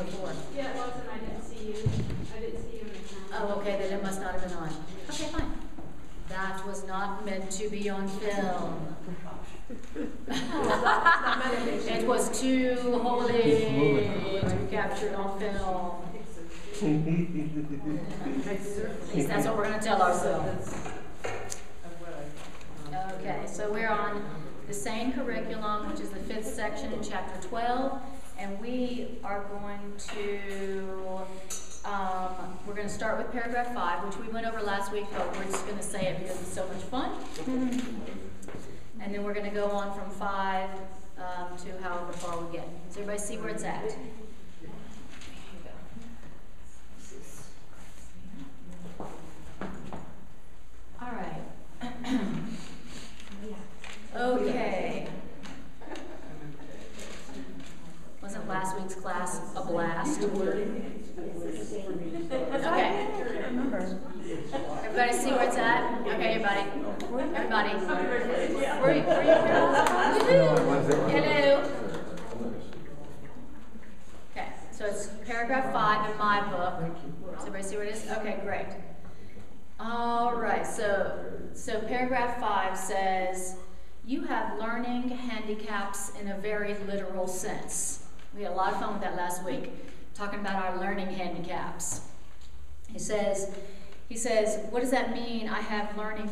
before. Yeah, it was, and I didn't see you. I didn't see you in the camera. Oh, okay, then it must not have been on. Okay, fine. That was not meant to be on film. It was too holy to be captured on film. At least that's what we're going to tell ourselves. Okay, so we're on the Sane Curriculum, which is the 5th section in chapter 12, and we are going to start with paragraph 5, which we went over last week, but we're just going to say it because it's so much fun. And then we're going to go on from 5 to however far we get. Does everybody see where it's at? All right. Okay. Wasn't last week's class a blast? Okay. Everybody see where it's at? Okay, everybody. Everybody. Where are you girls? Hello. Okay, so it's paragraph 5 in my book. Does everybody see where it is? Okay, great. All right, so paragraph 5 says, you have learning handicaps in a very literal sense. We had a lot of fun with that last week, talking about our learning handicaps. He says, what does that mean? I have learning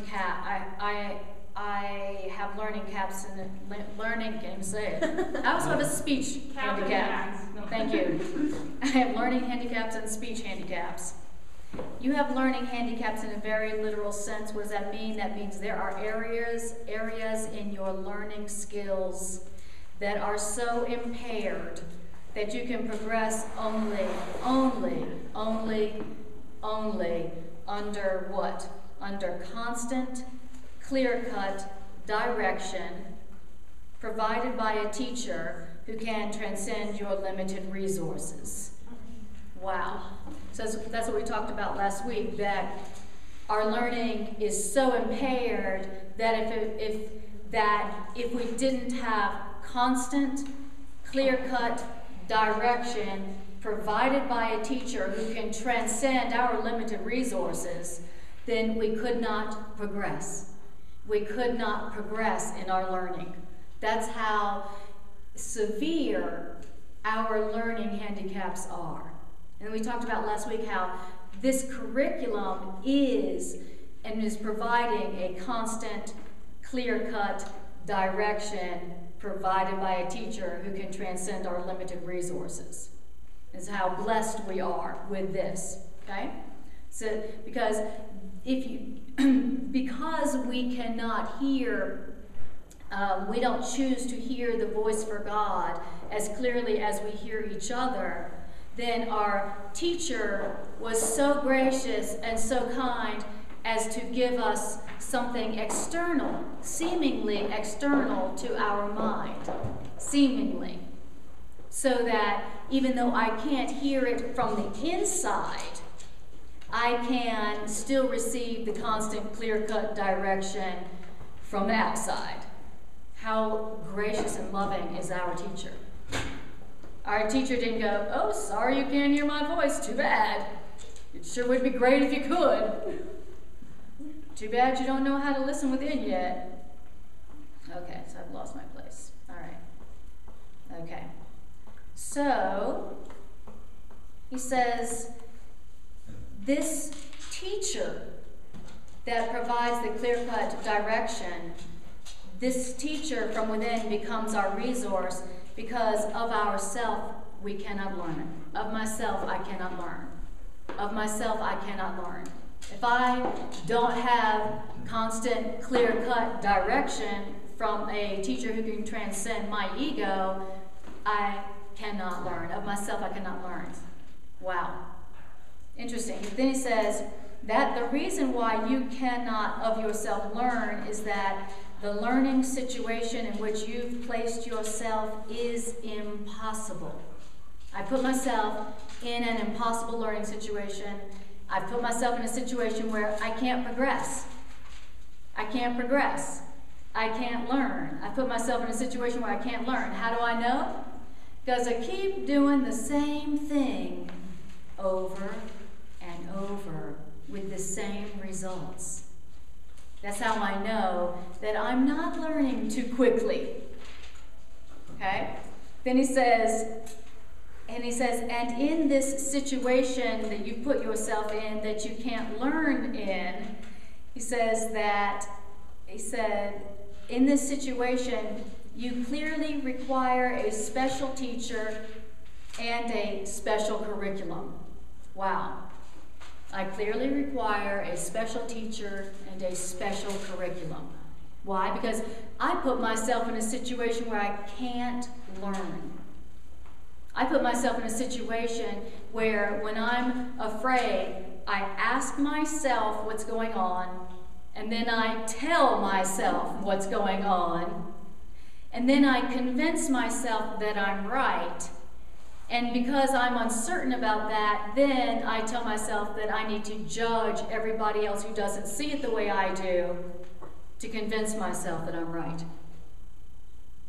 I have learning caps and learning. Can't even say it. I also have a speech handicap. Thank you. I have learning handicaps and speech handicaps. You have learning handicaps in a very literal sense. What does that mean? That means there are areas in your learning skills that are so impaired that you can progress only under what? Under constant, clear-cut direction provided by a teacher who can transcend your limited resources. Wow. So that's what we talked about last week, that our learning is so impaired that if we didn't have constant, clear-cut direction provided by a teacher who can transcend our limited resources, then we could not progress. We could not progress in our learning. That's how severe our learning handicaps are. And we talked about last week how this curriculum is providing a constant, clear-cut direction provided by a teacher who can transcend our limited resources. It's how blessed we are with this, okay? So, because we cannot hear, we don't choose to hear the voice for God as clearly as we hear each other, then our teacher was so gracious and so kind as to give us something external, seemingly external to our mind, seemingly. So that even though I can't hear it from the inside, I can still receive the constant clear-cut direction from the outside. How gracious and loving is our teacher. Our teacher didn't go, oh, sorry you can't hear my voice, too bad. It sure would be great if you could. Too bad you don't know how to listen within yet. Okay, so I've lost my place. All right. Okay. So, he says, this teacher that provides the clear-cut direction, this teacher from within becomes our resource because of ourself we cannot learn. Of myself I cannot learn. Of myself I cannot learn. If I don't have constant, clear-cut direction from a teacher who can transcend my ego, I cannot learn. Of myself I cannot learn. Wow. Interesting. Then he says that the reason why you cannot of yourself learn is that the learning situation in which you've placed yourself is impossible. I put myself in an impossible learning situation. I've put myself in a situation where I can't progress. I can't progress. I can't learn. I put myself in a situation where I can't learn. How do I know? Because I keep doing the same thing over and over with the same results. That's how I know that I'm not learning too quickly. Okay? Then he says, and in this situation that you put yourself in that you can't learn in, he said, in this situation, you clearly require a special teacher and a special curriculum. Wow. I clearly require a special teacher and a special curriculum. Why? Because I put myself in a situation where I can't learn. I put myself in a situation where when I'm afraid, I ask myself what's going on, and then I tell myself what's going on, and then I convince myself that I'm right. And because I'm uncertain about that, then I tell myself that I need to judge everybody else who doesn't see it the way I do to convince myself that I'm right.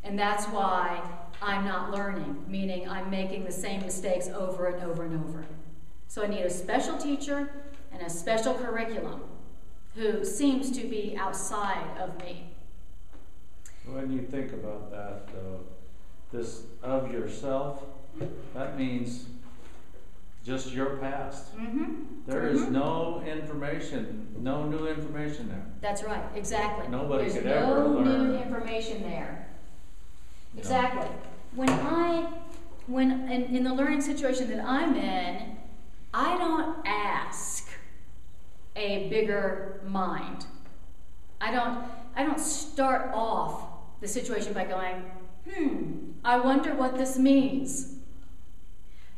And that's why I'm not learning, meaning I'm making the same mistakes over and over and over. So I need a special teacher and a special curriculum who seems to be outside of me. When you think about that, though, this of yourself, that means just your past. There is no information, no new information there. That's right, exactly. Nobody There's could ever learn. no new information there. No. Exactly. When in the learning situation that I'm in, I don't ask a bigger mind. I don't start off the situation by going, I wonder what this means.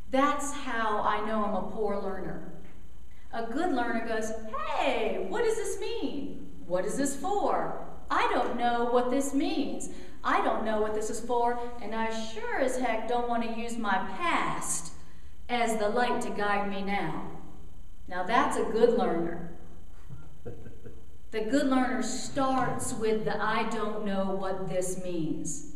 That's how I know I'm a poor learner. A good learner goes, hey, what does this mean? What is this for? I don't know what this means. I don't know what this is for, and I sure as heck don't want to use my past as the light to guide me now. Now that's a good learner. The good learner starts with the I don't know what this means.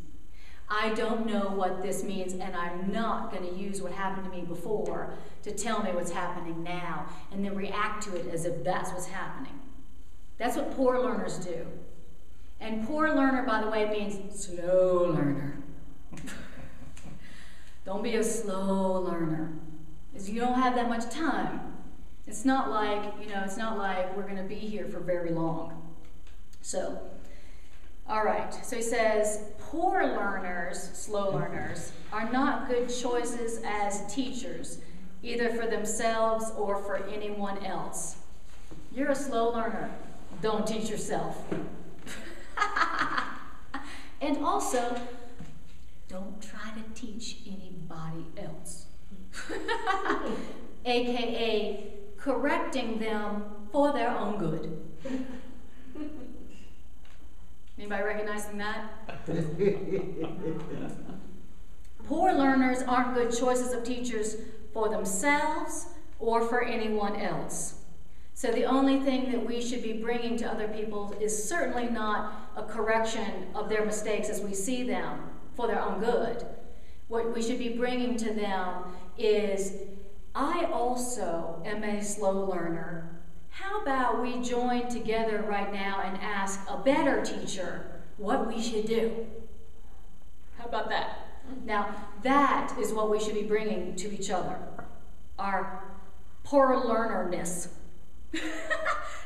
I don't know what this means, and I'm not going to use what happened to me before to tell me what's happening now, and then react to it as if that's what's happening. That's what poor learners do. And poor learner, by the way, means slow learner. Don't be a slow learner, because you don't have that much time. It's not like, it's not like we're going to be here for very long. So, all right. So he says, poor learners, slow learners, are not good choices as teachers, either for themselves or for anyone else. You're a slow learner. Don't teach yourself. And also, don't try to teach anybody else. AKA, correcting them for their own good. Anybody recognizing that? Poor learners aren't good choices of teachers for themselves or for anyone else. So the only thing that we should be bringing to other people is certainly not a correction of their mistakes as we see them for their own good. What we should be bringing to them is, I also am a slow learner. How about we join together right now and ask a better teacher what we should do? How about that? Now, that is what we should be bringing to each other. Our poor learnerness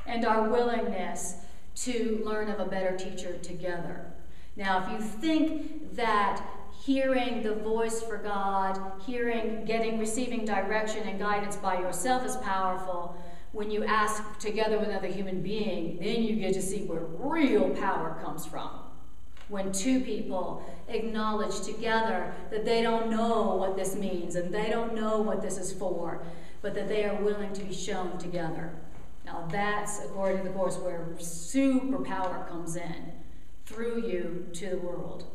and our willingness to learn of a better teacher together. Now, if you think that hearing the voice for God, receiving direction and guidance by yourself is powerful, when you ask together with another human being, then you get to see where real power comes from. When two people acknowledge together that they don't know what this means and they don't know what this is for, but that they are willing to be shown together. Now that's, according to the Course, where superpower comes in through you to the world.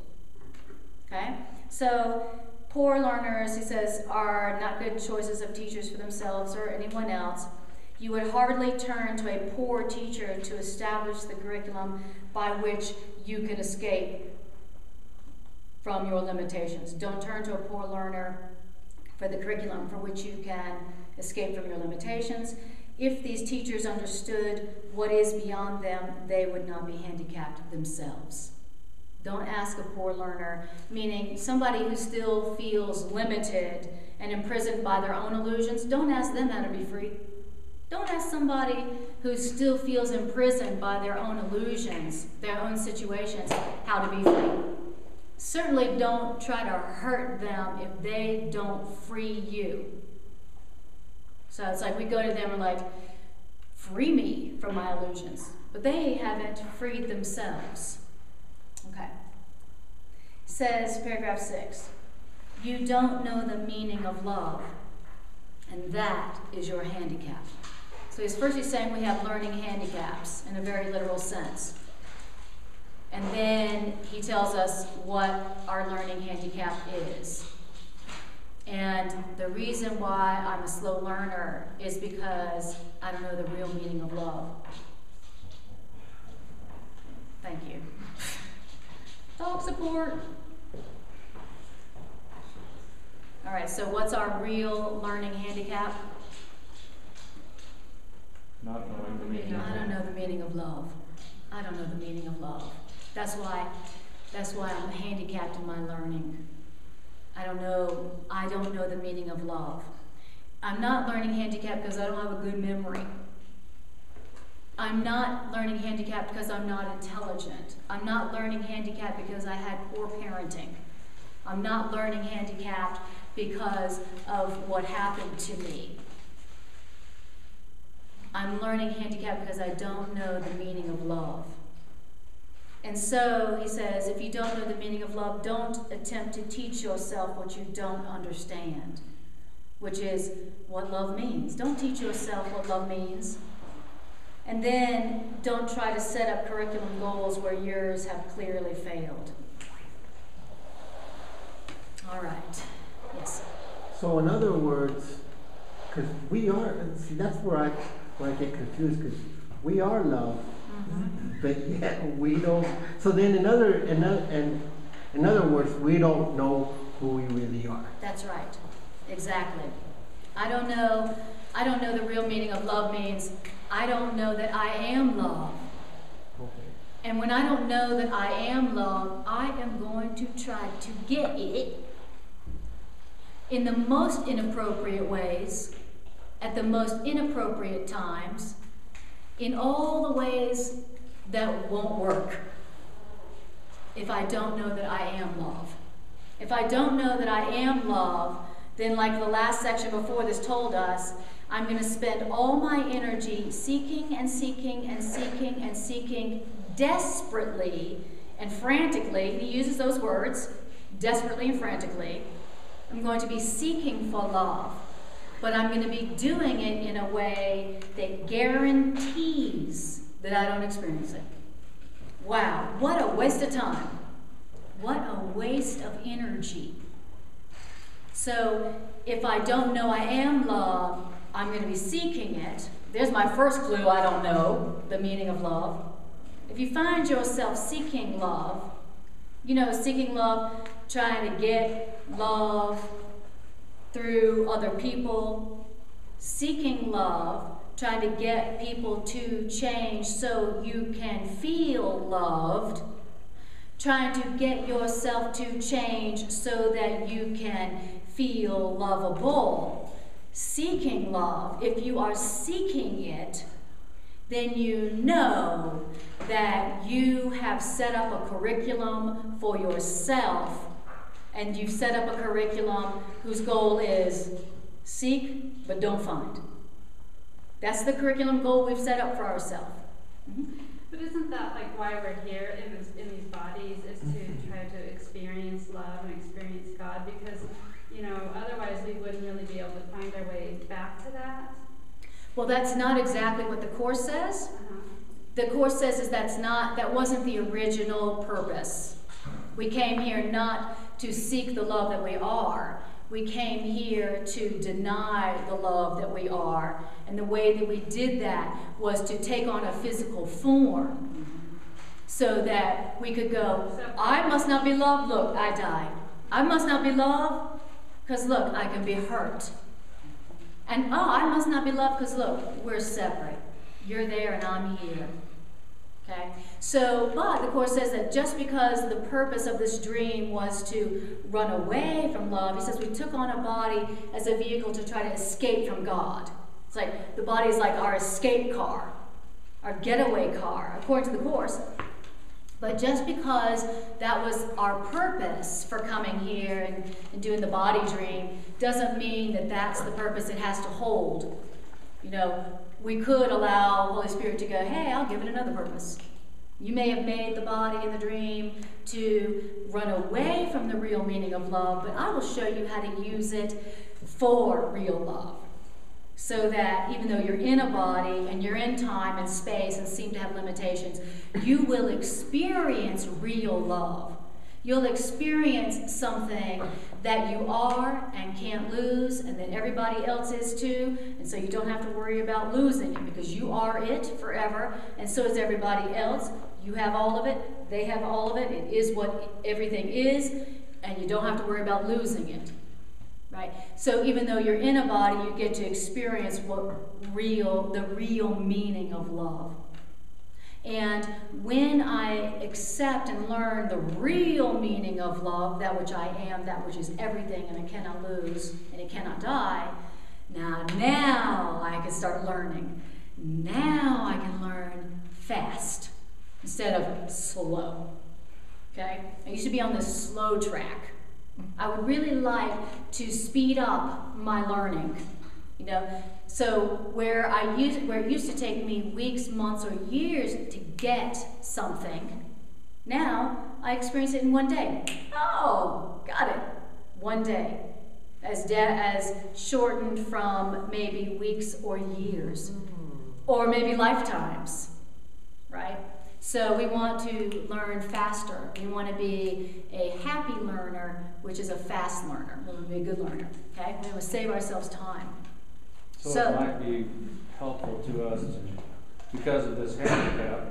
Okay? So, poor learners, he says, are not good choices of teachers for themselves or anyone else. You would hardly turn to a poor teacher to establish the curriculum by which you can escape from your limitations. Don't turn to a poor learner for the curriculum for which you can escape from your limitations. If these teachers understood what is beyond them, they would not be handicapped themselves. Don't ask a poor learner, meaning somebody who still feels limited and imprisoned by their own illusions, don't ask them how to be free. Don't ask somebody who still feels imprisoned by their own illusions, their own situations, how to be free. Certainly don't try to hurt them if they don't free you. So it's like we go to them and like, free me from my illusions. But they haven't freed themselves. Okay. Says, paragraph 6, you don't know the meaning of love, and that is your handicap. So he's saying we have learning handicaps in a very literal sense. And then he tells us what our learning handicap is. And the reason why I'm a slow learner is because I don't know the real meaning of love. Thank you. Dog support. All right, so what's our real learning handicap? Not knowing the meaning. I don't know the meaning of love. I don't know the meaning of love. That's why I'm handicapped in my learning. I don't know the meaning of love. I'm not learning handicapped because I don't have a good memory. I'm not learning handicapped because I'm not intelligent. I'm not learning handicapped because I had poor parenting. I'm not learning handicapped because of what happened to me. I'm learning handicapped because I don't know the meaning of love. And so he says, if you don't know the meaning of love, don't attempt to teach yourself what you don't understand, which is what love means. Don't teach yourself what love means. And then don't try to set up curriculum goals where yours have clearly failed. All right. Yes. So in other words, because we are, see, that's where I get confused, because we are love, but yet we don't. So then in other words, we don't know who we really are. That's right. Exactly. I don't know the real meaning of love means I don't know that I am love. Okay. And when I don't know that I am love, I am going to try to get it in the most inappropriate ways, at the most inappropriate times, in all the ways that won't work if I don't know that I am love. If I don't know that I am love, then like the last section before this told us, I'm going to spend all my energy seeking and seeking and seeking and seeking desperately and frantically. He uses those words, desperately and frantically. I'm going to be seeking for love, but I'm going to be doing it in a way that guarantees that I don't experience it. Wow, what a waste of time. What a waste of energy. So if I don't know I am love, I'm going to be seeking it. There's my first clue, I don't know the meaning of love. If you find yourself seeking love, seeking love, trying to get love through other people, seeking love, trying to get people to change so you can feel loved, trying to get yourself to change so that you can feel lovable. Seeking love, if you are seeking it, then you know that you have set up a curriculum for yourself, and you've set up a curriculum whose goal is seek but don't find. That's the curriculum goal we've set up for ourselves. But isn't that like why we're here in these bodies, is to try to experience love and experience God? Because otherwise we wouldn't really be able to find our way back to that. Well, that's not exactly what the Course says. The Course says that wasn't the original purpose. We came here not to seek the love that we are. We came here to deny the love that we are. And the way that we did that was to take on a physical form. So that we could go, I must not be loved, look, I died. I must not be loved, because look, I can be hurt. And oh, I must not be loved, because look, we're separate. You're there and I'm here. Okay? So, but the Course says that just because the purpose of this dream was to run away from love, he says we took on a body as a vehicle to try to escape from God. It's like the body is like our escape car, our getaway car, according to the Course. But just because that was our purpose for coming here and doing the body dream doesn't mean that that's the purpose it has to hold. You know, we could allow Holy Spirit to go, hey, I'll give it another purpose. You may have made the body in the dream to run away from the real meaning of love, but I will show you how to use it for real love. So that even though you're in a body and you're in time and space and seem to have limitations, you will experience real love. You'll experience something that you are and can't lose, and that everybody else is too, and so you don't have to worry about losing it because you are it forever, and so is everybody else. You have all of it, they have all of it, it is what everything is, and you don't have to worry about losing it. Right? So even though you're in a body, you get to experience the real meaning of love. And when I accept and learn the real meaning of love, that which I am, that which is everything, and I cannot lose, and it cannot die, now I can start learning. Now I can learn fast instead of slow. Okay? I used to be on this slow track. I would really like to speed up my learning, you know. So where it used to take me weeks, months, or years to get something, now I experience it in one day. Oh, got it. One day, as shortened from maybe weeks or years, or maybe lifetimes, right? So we want to learn faster. We want to be a happy learner, which is a fast learner. We want to be a good learner, okay? We want to save ourselves time. So it might be helpful to us because of this handicap.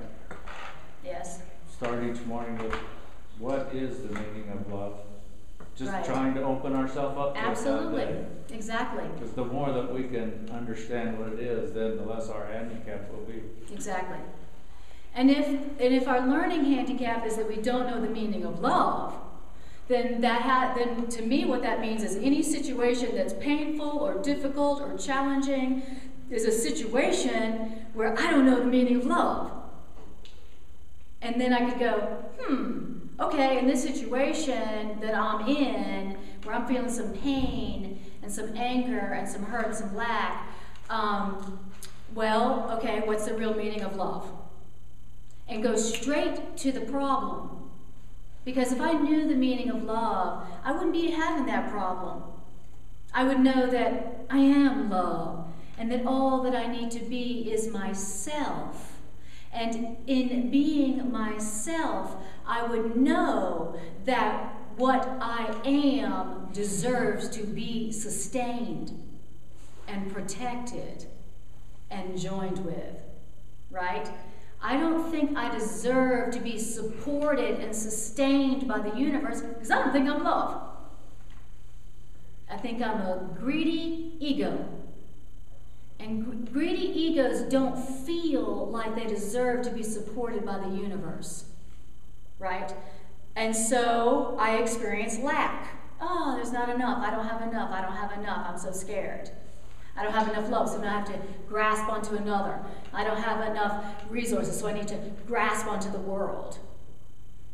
Yes. Start each morning with what is the meaning of love? Just right. Trying to open ourselves up to absolutely. It that day. Exactly. Because the more that we can understand what it is, then the less our handicap will be. Exactly. And if our learning handicap is that we don't know the meaning of love, then then to me what that means is any situation that's painful or difficult or challenging is a situation where I don't know the meaning of love. And then I could go, okay, in this situation that I'm in, where I'm feeling some pain and some anger and some hurt and some lack, well, okay, what's the real meaning of love? And go straight to the problem. Because if I knew the meaning of love, I wouldn't be having that problem. I would know that I am love, and that all that I need to be is myself. And in being myself, I would know that what I am deserves to be sustained and protected and joined with, right? I don't think I deserve to be supported and sustained by the universe because I don't think I'm love. I think I'm a greedy ego. And greedy egos don't feel like they deserve to be supported by the universe, right? And so I experience lack. Oh, there's not enough. I don't have enough. I don't have enough. I'm so scared. I don't have enough love, so now I have to grasp onto another. I don't have enough resources, so I need to grasp onto the world,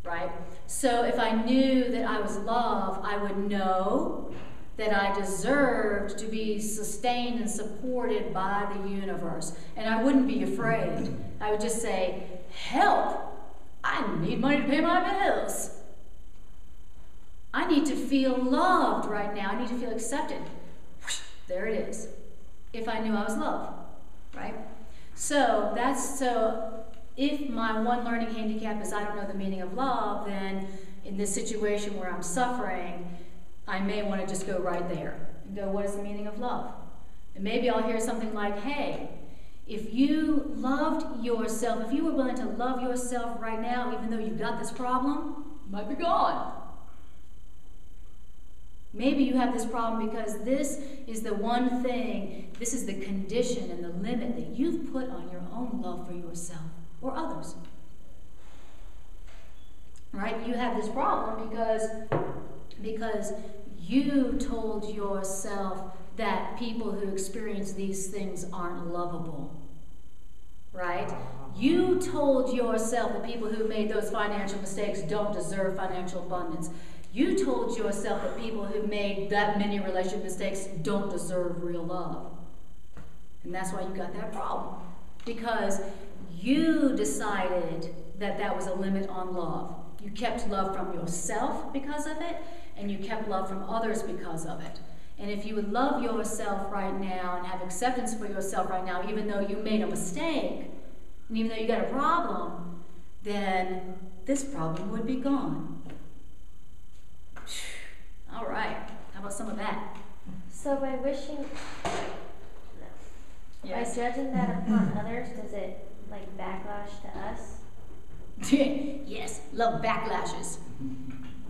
right? So if I knew that I was love, I would know that I deserved to be sustained and supported by the universe. And I wouldn't be afraid. I would just say, help! I need money to pay my bills. I need to feel loved right now. I need to feel accepted. There it is. If I knew I was love, right? So if my one learning handicap is I don't know the meaning of love, then in this situation where I'm suffering, I may want to just go right there and go, what is the meaning of love? And maybe I'll hear something like, hey, If you loved yourself, if you were willing to love yourself right now, even though you've got this problem, it might be gone. Maybe you have this problem because this is the one thing, this is the condition and the limit that you've put on your own love for yourself or others. Right? You have this problem because you told yourself that people who experience these things aren't lovable. Right? You told yourself that people who made those financial mistakes don't deserve financial abundance. You told yourself that people who made that many relationship mistakes don't deserve real love. And that's why you got that problem. Because you decided that that was a limit on love. You kept love from yourself because of it, and you kept love from others because of it. And if you would love yourself right now and have acceptance for yourself right now, even though you made a mistake, and even though you got a problem, then this problem would be gone. All right. How about some of that? So by wishing, Yes. by judging that upon others, does it like backlash to us? Yes. Love backlashes.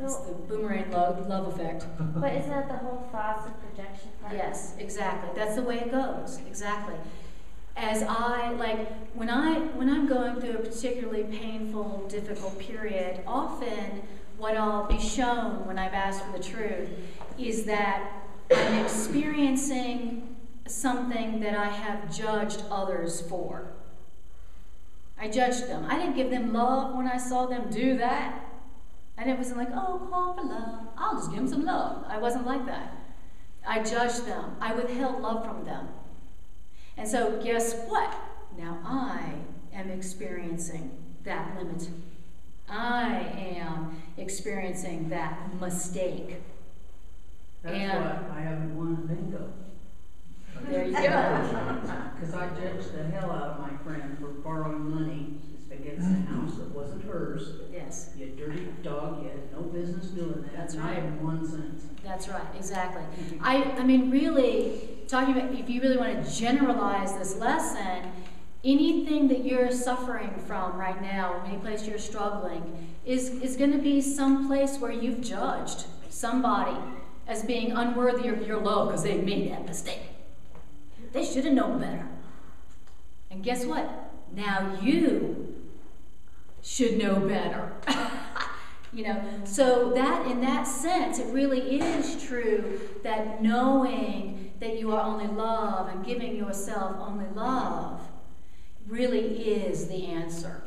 It's the boomerang love effect. But isn't that the whole thoughts of projection part? Yes, exactly. That's the way it goes. Exactly. As I when I'm going through a particularly painful, difficult period, often what I'll be shown when I've asked for the truth is that I'm experiencing something that I have judged others for. I judged them. I didn't give them love when I saw them do that. And it wasn't like, oh, call for love. I'll just give them some love. I wasn't like that. I judged them. I withheld love from them. And so guess what? Now I am experiencing that limit. I am experiencing that mistake. That's And- why I haven't won bingo. There you go. Because I judged the hell out of my friend for borrowing money against a house that wasn't hers. Yes, You dirty dog, you had no business doing that. That's and right. I haven't won since. that's right, exactly. I mean, really, talking about, if you really want to generalize this lesson, anything that you're suffering from right now, any place you're struggling, is going to be some place where you've judged somebody as being unworthy of your love because they made that mistake. They should have known better. And guess what? Now you should know better. So that in that sense, it really is true that knowing that you are only love and giving yourself only love really is the answer.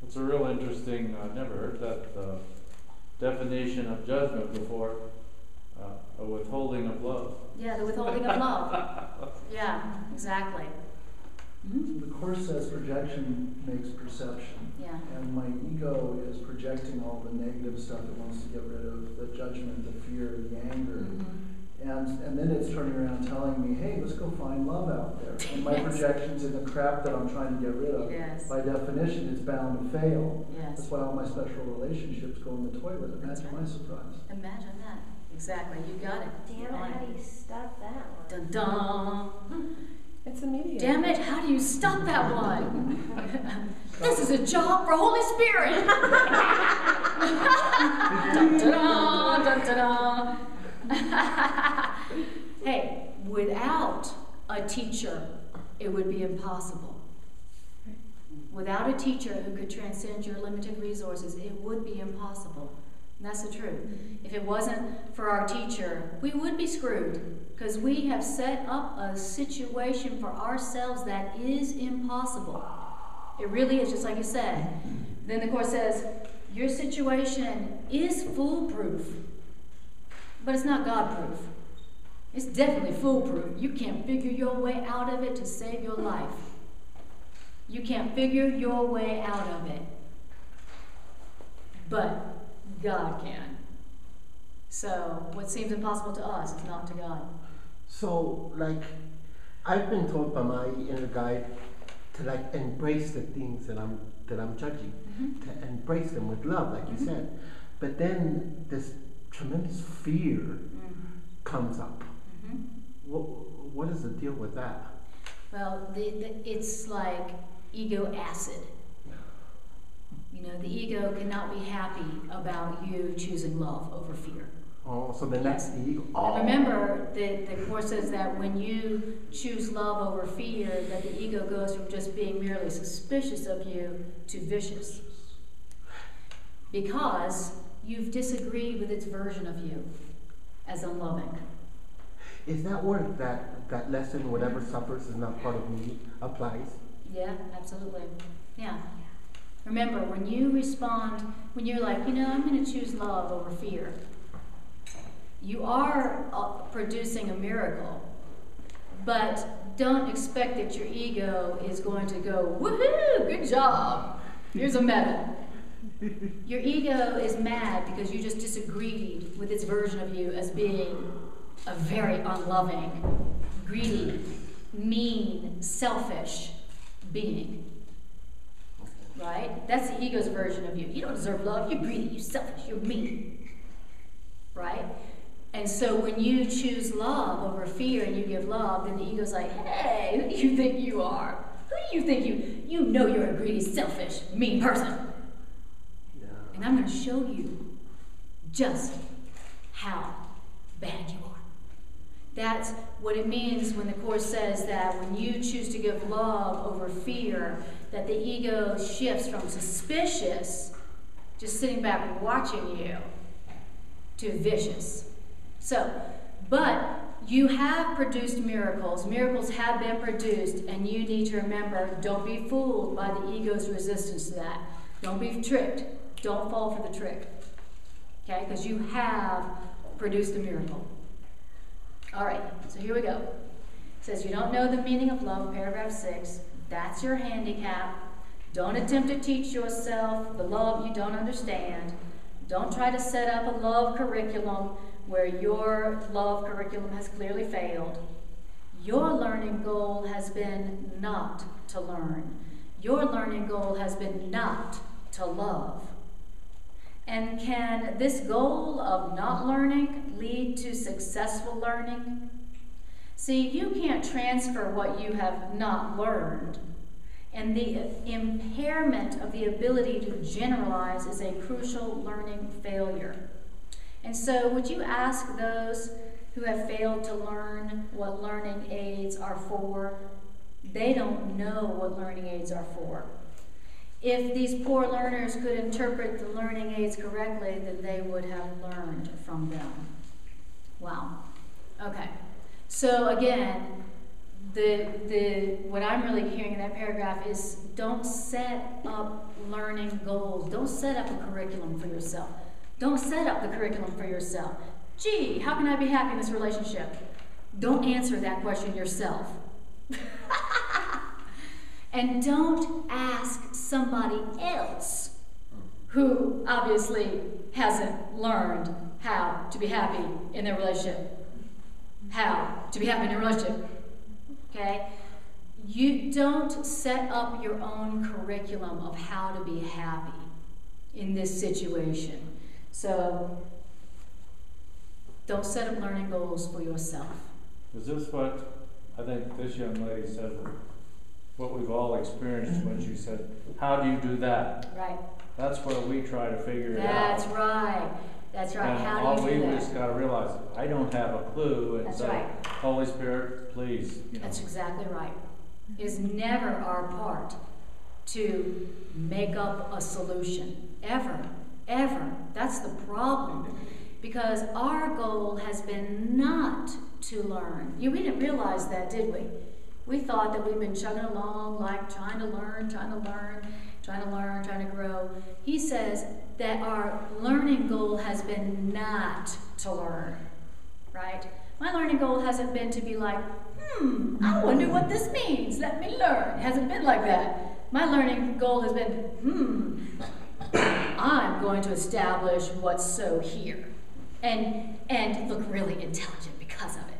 It's a real interesting, I've never heard that definition of judgment before, a withholding of love. Yeah, the withholding of love. Yeah, exactly. So the Course says projection makes perception. Yeah. And my ego is projecting all the negative stuff it wants to get rid of, the judgment, the fear, the anger. And then it's turning around telling me, hey, let's go find love out there. And my projections in the crap that I'm trying to get rid of, Yes. by definition, it's bound to fail. Yes. That's why all my special relationships go in the toilet. That's Imagine right. my surprise. Imagine that. Exactly. You got it. Damn it, how do you stop that one? Dun dun. It's immediate. Damn it, how do you stop that one? This is a job for Holy Spirit. Dun, dun, dun, dun, dun. Hey, without a teacher, it would be impossible. Without a teacher who could transcend your limited resources, it would be impossible. And that's the truth. If it wasn't for our teacher, we would be screwed because we have set up a situation for ourselves that is impossible. It really is, just like you said. Then the Course says, your situation is foolproof, but it's not God-proof. It's definitely foolproof. You can't figure your way out of it to save your life. You can't figure your way out of it. But God can. So what seems impossible to us is not to God. So, I've been told by my inner guide to embrace the things that I'm judging, to embrace them with love, like you said. But then this tremendous fear comes up. what is the deal with that? Well, it's like ego acid. You know, the ego cannot be happy about you choosing love over fear. Oh, so then that's the ego. And remember, the Course says that when you choose love over fear, that the ego goes from just being merely suspicious of you to vicious. Because you've disagreed with its version of you as unloving. Is that where that lesson, whatever suffers is not part of me, applies? Yeah, absolutely. Yeah. Remember, when you respond, when you're like, you know, I'm going to choose love over fear, you are producing a miracle, but don't expect that your ego is going to go, woohoo, good job, here's a medal. Your ego is mad because you just disagreed with its version of you as being a very unloving, greedy, mean, selfish being. Right? That's the ego's version of you. You don't deserve love. You're greedy. You're selfish. You're mean. Right? And so when you choose love over fear and you give love, then the ego's like, hey, who do you think you are? Who do you think you know you're a greedy, selfish, mean person. Yeah. And I'm going to show you just how bad you are. That's what it means when the Course says that when you choose to give love over fear, that the ego shifts from suspicious, just sitting back watching you, to vicious. So, but you have produced miracles. Miracles have been produced, and you need to remember, don't be fooled by the ego's resistance to that. Don't be tricked. Don't fall for the trick. Okay? Because you have produced a miracle. All right, so here we go. It says, you don't know the meaning of love, paragraph 6. That's your handicap. Don't attempt to teach yourself the love you don't understand. Don't try to set up a love curriculum where your love curriculum has clearly failed. Your learning goal has been not to learn. Your learning goal has been not to love. And can this goal of not learning lead to successful learning? See, you can't transfer what you have not learned. And the impairment of the ability to generalize is a crucial learning failure. And so would you ask those who have failed to learn what learning aids are for? They don't know what learning aids are for. If these poor learners could interpret the learning aids correctly, then they would have learned from them. Wow. Okay. So again, what I'm really hearing in that paragraph is don't set up learning goals. Don't set up a curriculum for yourself. Don't set up the curriculum for yourself. Gee, how can I be happy in this relationship? Don't answer that question yourself. And don't ask somebody else who obviously hasn't learned how to be happy in their relationship. How to be happy in your relationship. Okay? You don't set up your own curriculum of how to be happy in this situation. So, don't set up learning goals for yourself. Is this what I think this young lady said, what we've all experienced when she said, how do you do that? Right. That's where we try to figure it out. That's right. That's right. And how do you do that? all we just got to realize, I don't have a clue. And That's say, right. Holy Spirit, please. That's exactly right. It is never our part to make up a solution. Ever. Ever. That's the problem. Because our goal has been not to learn. We didn't realize that, did we? We thought that we've been chugging along, like trying to learn, trying to grow. He says that our learning goal has been not to learn, right? My learning goal hasn't been to be like, I wonder what this means. Let me learn. It hasn't been like that. My learning goal has been, I'm going to establish what's so here and look really intelligent because of it.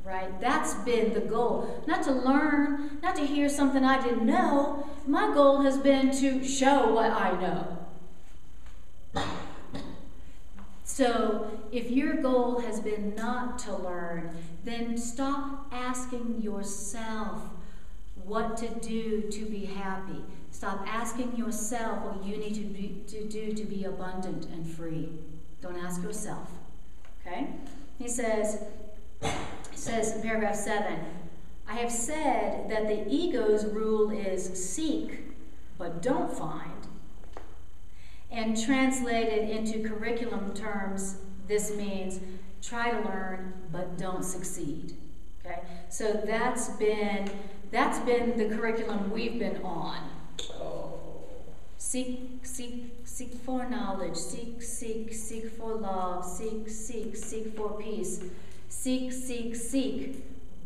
Right? That's been the goal. Not to learn, not to hear something I didn't know. My goal has been to show what I know. So if your goal has been not to learn, then stop asking yourself what to do to be happy. Stop asking yourself what you need to do to be abundant and free. Don't ask yourself. Okay? He says in paragraph 7, I have said that the ego's rule is seek, but don't find. And translated into curriculum terms, this means try to learn, but don't succeed. Okay? So that's been the curriculum we've been on. Seek for knowledge. Seek for love. Seek for peace. Seek,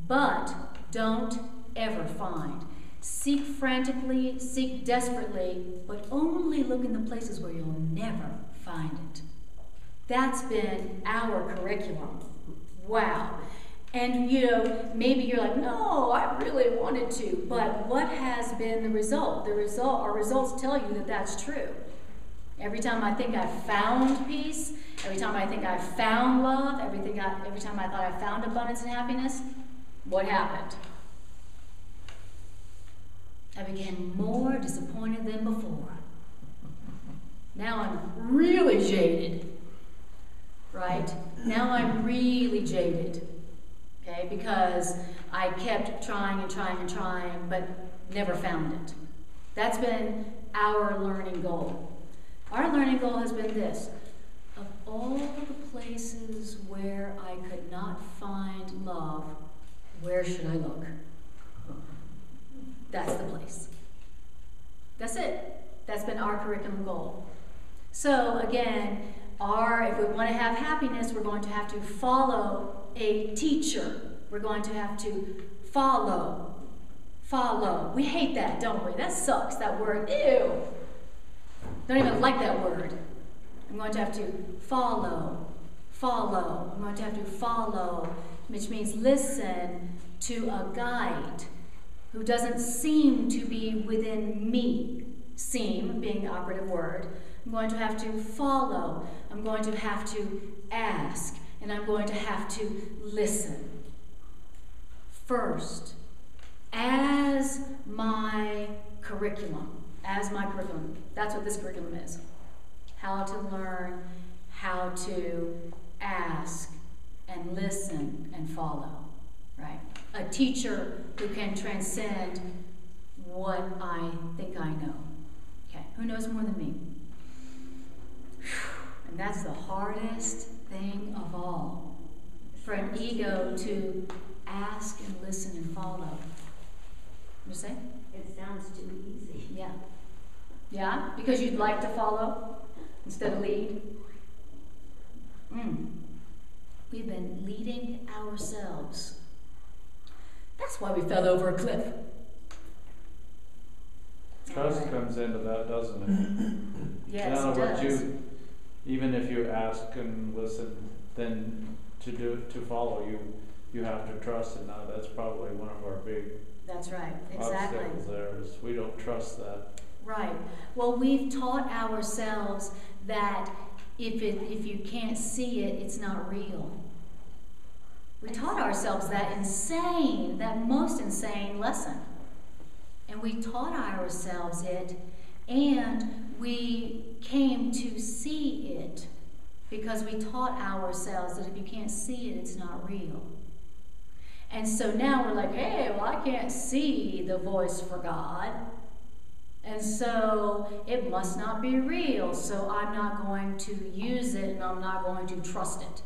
but don't ever find. Seek frantically, seek desperately, but only look in the places where you'll never find it. That's been our curriculum. Wow. And maybe you're like, no, I really wanted to. But what has been the result? Our results tell you that that's true. Every time I think I found peace, every time I think I found love, every time I thought I found abundance and happiness, what happened? I became more disappointed than before. Now I'm really jaded, right? Now I'm really jaded, okay? Because I kept trying, but never found it. That's been our learning goal. Our learning goal has been this: of all the places where I could not find love, where should I look? That's the place. That's it. That's been our curriculum goal. So again, if we want to have happiness, we're going to have to follow a teacher. We're going to have to follow. We hate that, don't we? That sucks, that word. Ew. Don't even like that word. I'm going to have to follow. I'm going to have to follow, which means listen to a guide who doesn't seem to be within me. Seem being the operative word. I'm going to have to follow. I'm going to have to ask. And I'm going to have to listen. First, as my curriculum. That's what this curriculum is. How to learn, how to ask, and listen, and follow. Right? A teacher who can transcend what I think I know. Okay, who knows more than me? And that's the hardest thing of all. For an ego to ask and listen and follow. You say? It sounds too easy. Yeah. Yeah? Because you'd like to follow instead of lead? We've been leading ourselves. That's why we fell over a cliff. Trust comes into that, doesn't it? Yes, In other it words, does. even if you ask and listen, then to follow you have to trust it. Now that's probably one of our big That's right, exactly. obstacles there is we don't trust that. Right. Well, we've taught ourselves that if you can't see it, it's not real. We taught ourselves that most insane lesson. And we taught ourselves it, and we came to see it because we taught ourselves that if you can't see it, it's not real. And so now we're like, hey, well, I can't see the voice for God, and so it must not be real, so I'm not going to use it, and I'm not going to trust it.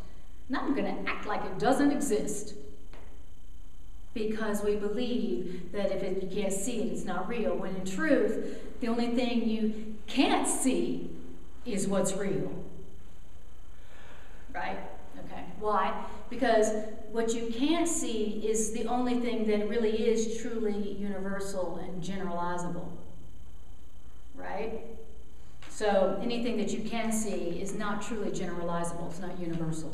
And I'm going to act like it doesn't exist. Because we believe that if you can't see it, it's not real. When in truth, the only thing you can't see is what's real. Right? Okay. Why? Because what you can't see is the only thing that really is truly universal and generalizable. Right? So anything that you can see is not truly generalizable. It's not universal.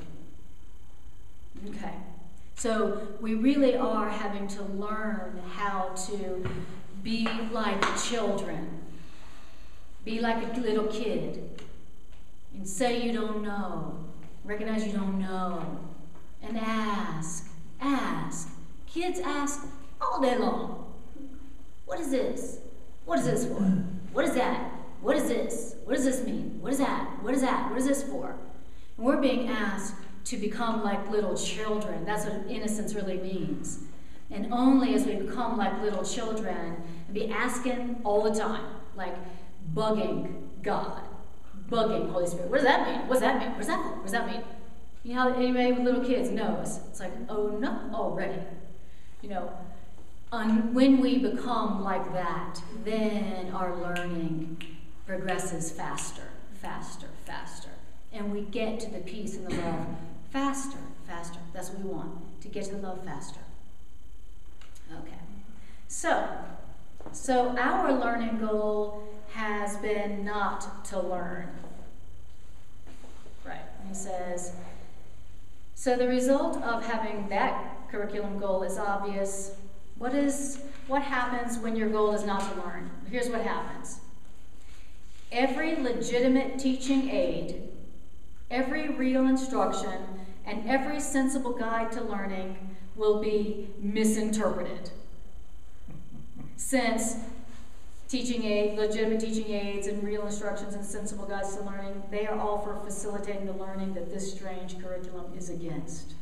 Okay. So we really are having to learn how to be like children. Be like a little kid. And say you don't know. Recognize you don't know. And ask. Kids ask all day long. What is this? What is this for? What is that? What is this? What does this mean? What is that? What is that? What is this for? And we're being asked to become like little children. That's what innocence really means. And only as we become like little children and be asking all the time, like bugging God, bugging Holy Spirit. What does that mean? What does that mean? What does that mean? What does that mean? You know how anybody with little kids knows. It's like, oh no, already. You know, when we become like that, then our learning progresses faster. And we get to the peace and the love faster. That's what we want, to get to the love faster. Okay. So our learning goal has been not to learn. Right. And he says, so the result of having that curriculum goal is obvious. What happens when your goal is not to learn? Here's what happens. Every legitimate teaching aid, every real instruction, and every sensible guide to learning will be misinterpreted. Since legitimate teaching aids and real instructions and sensible guides to learning, they are all for facilitating the learning that this strange curriculum is against.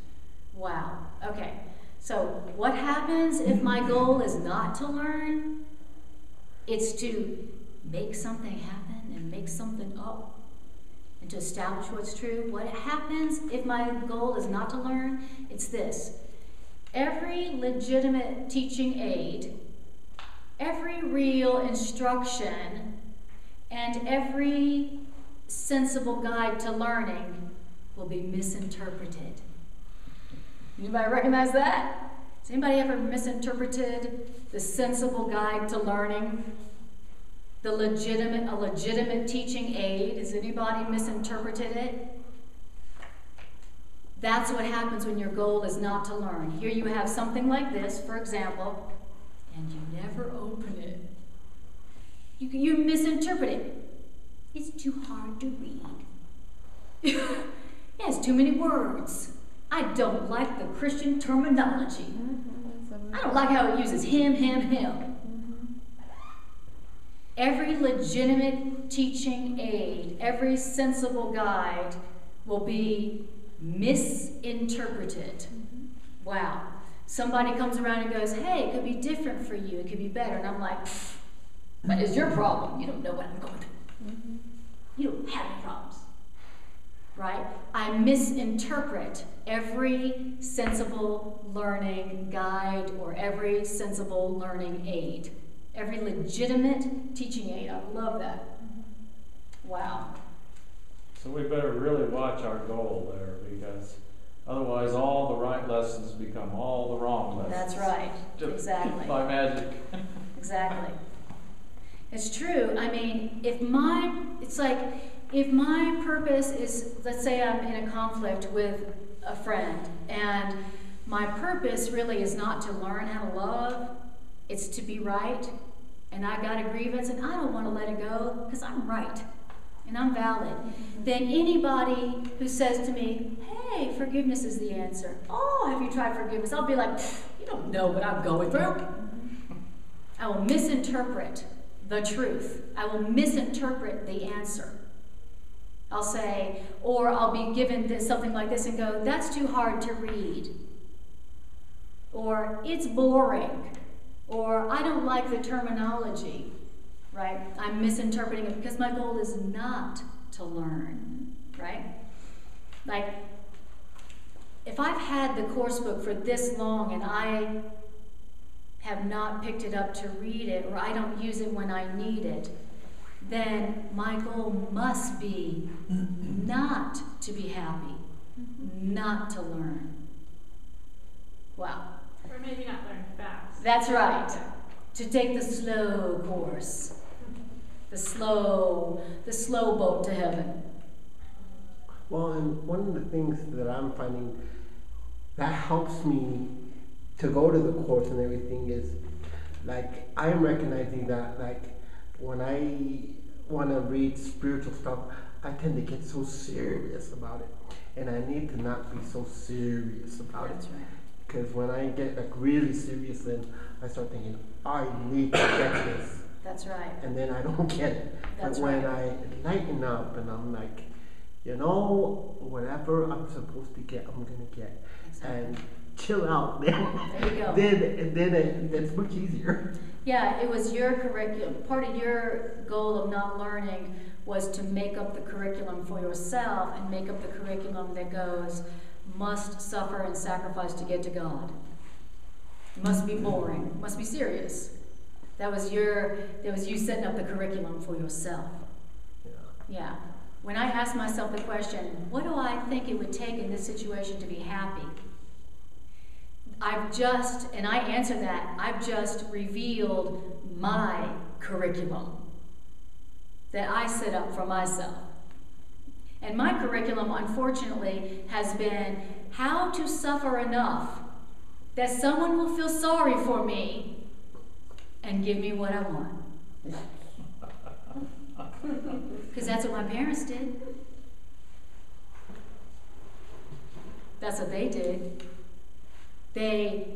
Wow. Okay. So what happens if my goal is not to learn? It's to make something happen and make something up and to establish what's true. What happens if my goal is not to learn? It's this. Every legitimate teaching aid, every real instruction, and every sensible guide to learning will be misinterpreted. Anybody recognize that? Has anybody ever misinterpreted the sensible guide to learning? A legitimate teaching aid? Has anybody misinterpreted it? That's what happens when your goal is not to learn. Here you have something like this, for example, and you never open it. You misinterpret it. It's too hard to read. It has too many words. I don't like the Christian terminology. I don't like how it uses him. Every legitimate teaching aid, every sensible guide will be misinterpreted. Wow. Somebody comes around and goes, hey, it could be different for you. It could be better. And I'm like, what is your problem? You don't know what I'm going through. You don't have any problems. Right? I misinterpret every sensible learning guide or every sensible learning aid. Every legitimate teaching aid. I love that. Wow. So we better really watch our goal there, because otherwise all the right lessons become all the wrong lessons. That's right. Exactly. By magic. Exactly. It's true. I mean, if my purpose is, let's say I'm in a conflict with a friend, and my purpose really is not to learn how to love, it's to be right, and I got a grievance, and I don't want to let it go because I'm right, and I'm valid, then anybody who says to me, hey, forgiveness is the answer. Oh, have you tried forgiveness? I'll be like, you don't know what I'm going through. I will misinterpret the truth. I will misinterpret the answer. I'll say, or I'll be given something like this and go, that's too hard to read. Or it's boring. Or I don't like the terminology, right? I'm misinterpreting it because my goal is not to learn, right? Like, if I've had the course book for this long and I have not picked it up to read it, or I don't use it when I need it, then my goal must be not to be happy, not to learn. Wow. Or maybe not learn fast. That's right. To take the slow course. The slow boat to heaven. Well, and one of the things that I'm finding that helps me to go to the course and everything is, like, I'm recognizing that, like, when I want to read spiritual stuff, I tend to get so serious about it. and I need to not be so serious about That's it. right. Because when I get like really serious, then I start thinking, I need to get this. That's right. And then I don't get it. That's but when right. I lighten up and I'm like, you know, whatever I'm supposed to get, I'm gonna get. Exactly. And chill out, then There you go. then it's much easier. Yeah, it was your curriculum. Part of your goal of not learning was to make up the curriculum for yourself and make up the curriculum that goes, must suffer and sacrifice to get to God. Must be boring. Must be serious. That was you setting up the curriculum for yourself. Yeah. Yeah. When I ask myself the question, what do I think it would take in this situation to be happy? And I answer that, I've just revealed my curriculum that I set up for myself. And my curriculum, unfortunately, has been how to suffer enough that someone will feel sorry for me and give me what I want. Because that's what my parents did. That's what they did. They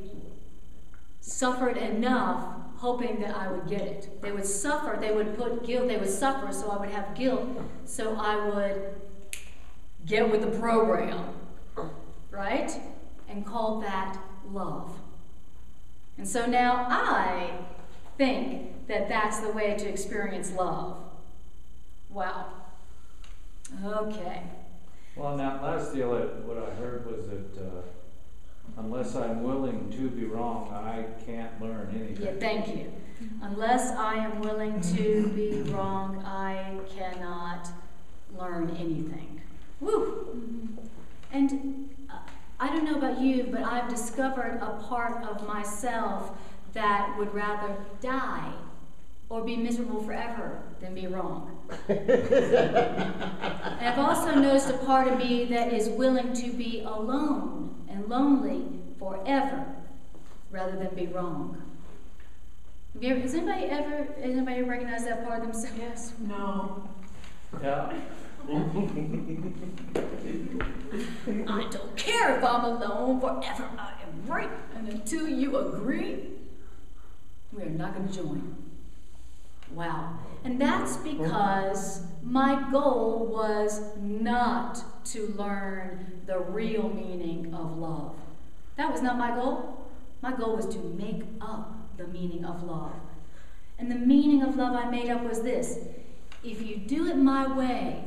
suffered enough hoping that I would get it. They would suffer, they would put guilt, they would suffer so I would have guilt, so I would get with the program, right? And call that love. And so now I think that that's the way to experience love. Wow. Okay. Well, now, last deal, what I heard was that unless I'm willing to be wrong, I can't learn anything. Yeah, thank you. Unless I am willing to be wrong, I cannot learn anything. Woo! And I don't know about you, but I've discovered a part of myself that would rather die or be miserable forever than be wrong. And I've also noticed a part of me that is willing to be alone and lonely forever rather than be wrong. Has anybody ever recognized that part of themselves? Yes, no. Yeah. I don't care if I'm alone forever. I am right. And until you agree, we are not going to join. Wow. And that's because my goal was not to learn the real meaning of love. That was not my goal. My goal was to make up the meaning of love. And the meaning of love I made up was this: if you do it my way,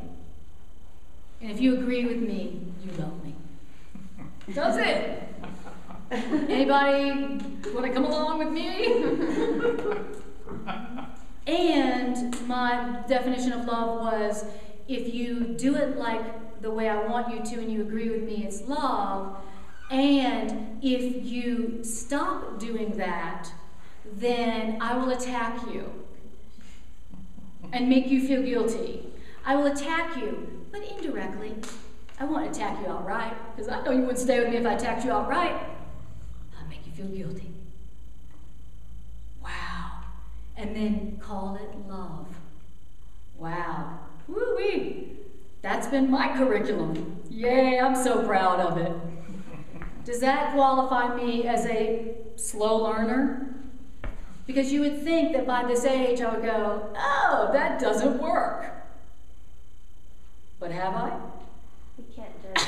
and if you agree with me, you love me. That's it. Anybody want to come along with me? And my definition of love was, if you do it like the way I want you to and you agree with me, it's love. And if you stop doing that, then I will attack you and make you feel guilty. I will attack you, but indirectly. I won't attack you outright, because I know you wouldn't stay with me if I attacked you outright. I'll make you feel guilty. Wow. And then call it love. Wow. Woo-wee. That's been my curriculum. Yay, I'm so proud of it. Does that qualify me as a slow learner? Because you would think that by this age I would go, oh, that doesn't work. But have I? We can't judge.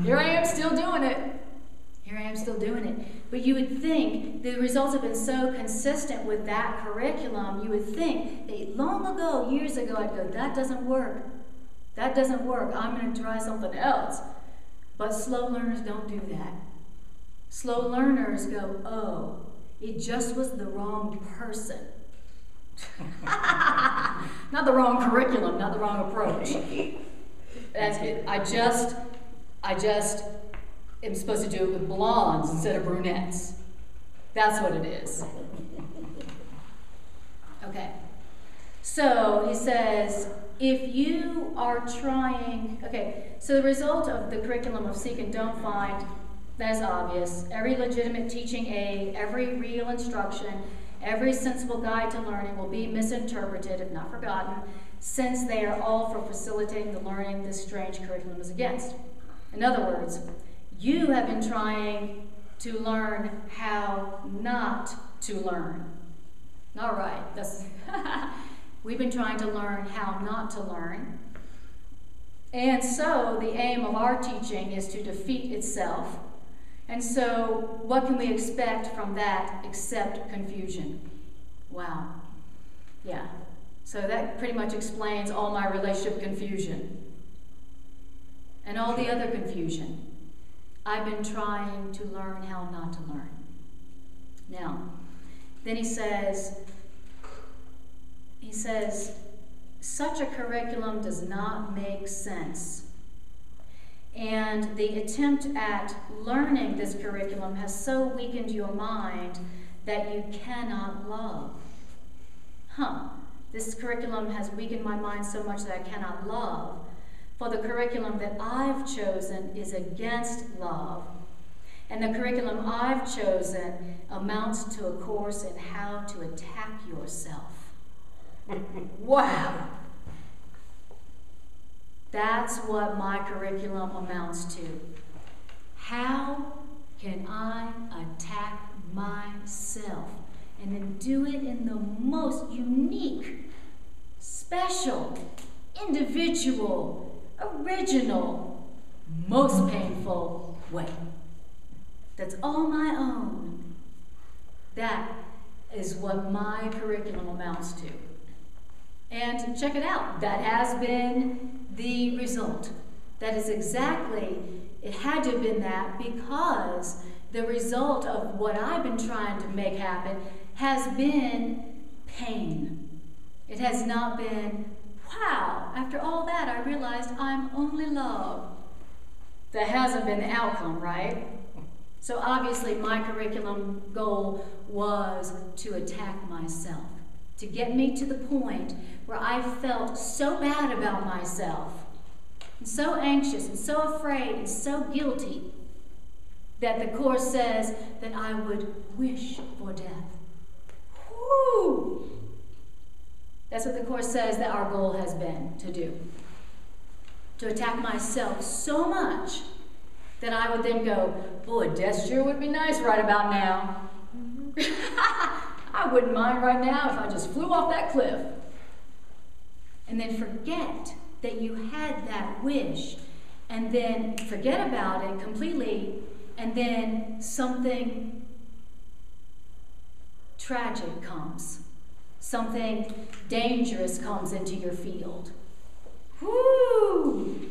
Here I am still doing it. Here I am still doing it. But you would think the results have been so consistent with that curriculum, you would think that long ago, years ago, I'd go, that doesn't work. That doesn't work. I'm going to try something else. But slow learners don't do that. Slow learners go, oh, it just was the wrong person. Not the wrong curriculum, not the wrong approach. That's it. I just am supposed to do it with blondes instead of brunettes. That's what it is. Okay. So he says, if you are trying, okay, so the result of the curriculum of seek and don't find, that is obvious. Every legitimate teaching aid, every real instruction, every sensible guide to learning will be misinterpreted, if not forgotten, since they are all for facilitating the learning this strange curriculum is against. In other words, you have been trying to learn how not to learn. All right, we've been trying to learn how not to learn. And so the aim of our teaching is to defeat itself. And so what can we expect from that except confusion? Wow. Yeah. So that pretty much explains all my relationship confusion and all the other confusion. I've been trying to learn how not to learn. Now, then he says, such a curriculum does not make sense. And the attempt at learning this curriculum has so weakened your mind that you cannot love. This curriculum has weakened my mind so much that I cannot love. For the curriculum that I've chosen is against love. And the curriculum I've chosen amounts to a course in how to attack yourself. Wow! That's what my curriculum amounts to. How can I attack myself? And then do it in the most unique, special, individual, original, most painful way. That's all my own. That is what my curriculum amounts to. And check it out. That has been the result. That is exactly, it had to have been that because the result of what I've been trying to make happen has been pain. It has not been, wow, after all that I realized I'm only love. That hasn't been the outcome, right? So obviously my curriculum goal was to attack myself, to get me to the point where I felt so bad about myself, and so anxious and so afraid and so guilty that the Course says that I would wish for death. Woo! That's what the Course says that our goal has been to do. To attack myself so much that I would then go, boy, death sure would be nice right about now. I wouldn't mind right now if I just flew off that cliff. And then forget that you had that wish, and then forget about it completely, and then something tragic comes. Something dangerous comes into your field. Whoo!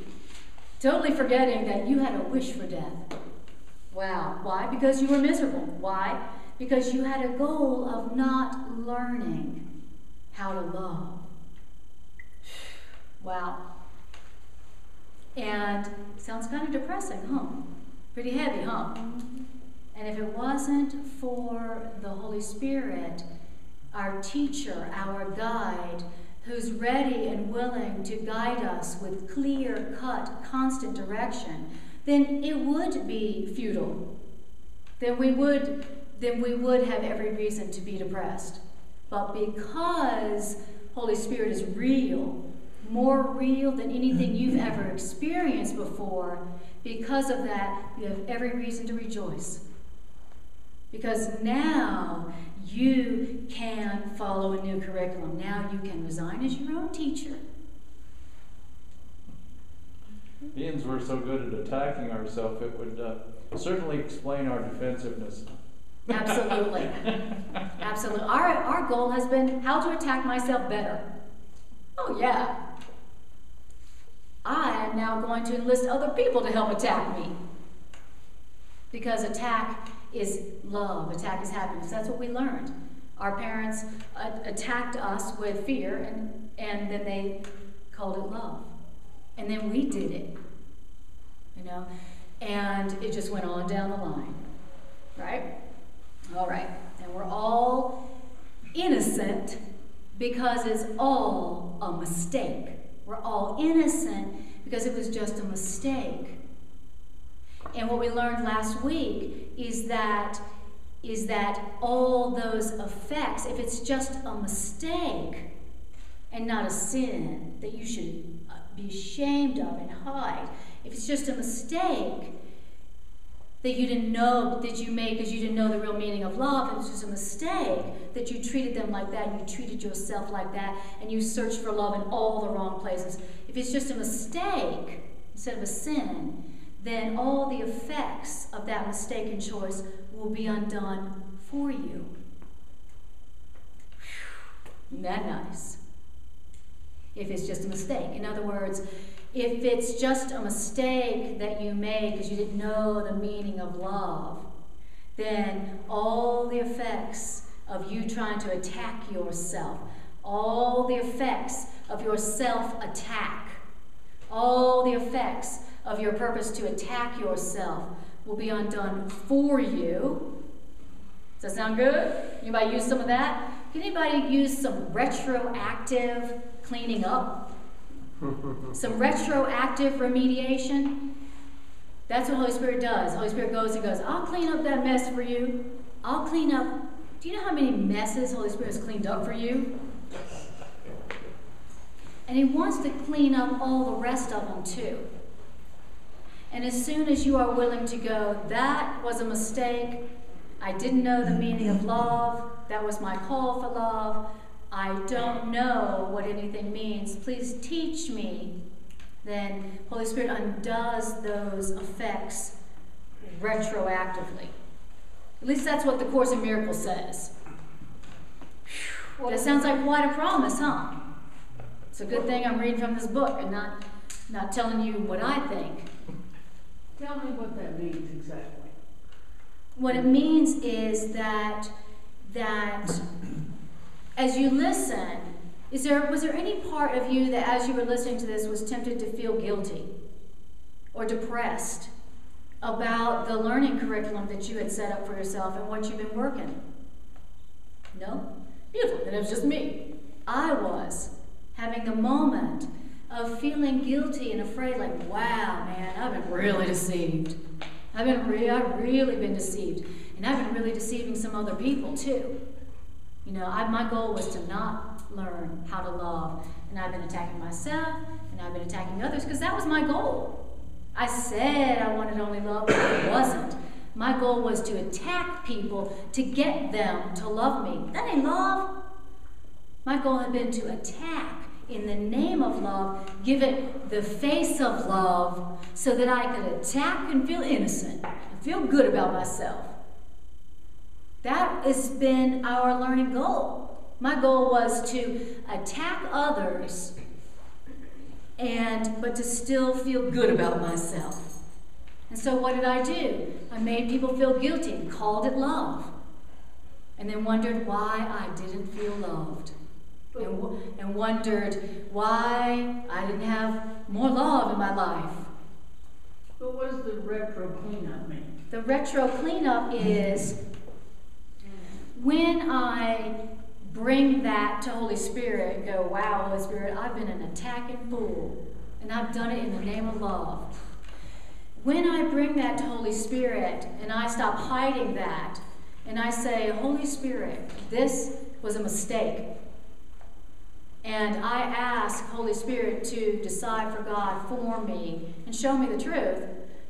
Totally forgetting that you had a wish for death. Wow. Why? Because you were miserable. Why? Because you had a goal of not learning how to love. Wow. And sounds kind of depressing, huh? Pretty heavy, huh? And if it wasn't for the Holy Spirit, our teacher, our guide, who's ready and willing to guide us with clear-cut, constant direction, then it would be futile. Then we would have every reason to be depressed. But because Holy Spirit is real, more real than anything you've ever experienced before, because of that, you have every reason to rejoice. Because now you can follow a new curriculum. Now you can resign as your own teacher. Being we're so good at attacking ourselves, it would certainly explain our defensiveness. Absolutely. Absolutely. Our goal has been how to attack myself better. Oh, yeah. I am now going to enlist other people to help attack me. Because attack is love, attack is happiness. That's what we learned. Our parents attacked us with fear, and then they called it love. And then we did it, and it just went on down the line, right? All right, and we're all innocent because it's all a mistake. We're all innocent because it was just a mistake. And what we learned last week is that all those effects, if it's just a mistake, and not a sin that you should be ashamed of and hide. If it's just a mistake that you didn't know that you made because you didn't know the real meaning of love, it was just a mistake that you treated them like that, and you treated yourself like that, and you searched for love in all the wrong places. If it's just a mistake instead of a sin, then all the effects of that mistaken choice will be undone for you. Isn't that nice? If it's just a mistake. In other words, if it's just a mistake that you made because you didn't know the meaning of love, then all the effects of you trying to attack yourself, all the effects of your self-attack, all the effects of your purpose to attack yourself will be undone for you. Does that sound good? Anybody use some of that? Can anybody use some retroactive cleaning up? Some retroactive remediation? That's what Holy Spirit does. Holy Spirit goes and goes, I'll clean up that mess for you. I'll clean up. Do you know how many messes Holy Spirit has cleaned up for you? And He wants to clean up all the rest of them too. And as soon as you are willing to go, that was a mistake. I didn't know the meaning of love. That was my call for love. I don't know what anything means. Please teach me. Then Holy Spirit undoes those effects retroactively. At least that's what the Course in Miracles says. That sounds like quite a promise, huh? It's a good thing I'm reading from this book and not telling you what I think. Tell me what that means exactly. What it means is that as you listen, was there any part of you that as you were listening to this was tempted to feel guilty or depressed about the learning curriculum that you had set up for yourself and what you've been working? No? Beautiful. Then it was just me. I was having the moment of feeling guilty and afraid, like, wow, man, I've been really deceived. I've really been deceived. And I've been really deceiving some other people too. You know, my goal was to not learn how to love. And I've been attacking myself, and I've been attacking others, because that was my goal. I said I wanted only love, but it wasn't. My goal was to attack people to get them to love me. That ain't love. My goal had been to attack in the name of love, give it the face of love, so that I could attack and feel innocent and feel good about myself. That has been our learning goal. My goal was to attack others, but to still feel good about myself. And so what did I do? I made people feel guilty and called it love. And then wondered why I didn't feel loved. And wondered why I didn't have more love in my life. But what does the retro cleanup mean? The retro cleanup is when I bring that to Holy Spirit and go, wow, Holy Spirit, I've been an attacking fool, and I've done it in the name of love. When I bring that to Holy Spirit and I stop hiding that, and I say, Holy Spirit, this was a mistake, and I ask Holy Spirit to decide for God for me and show me the truth,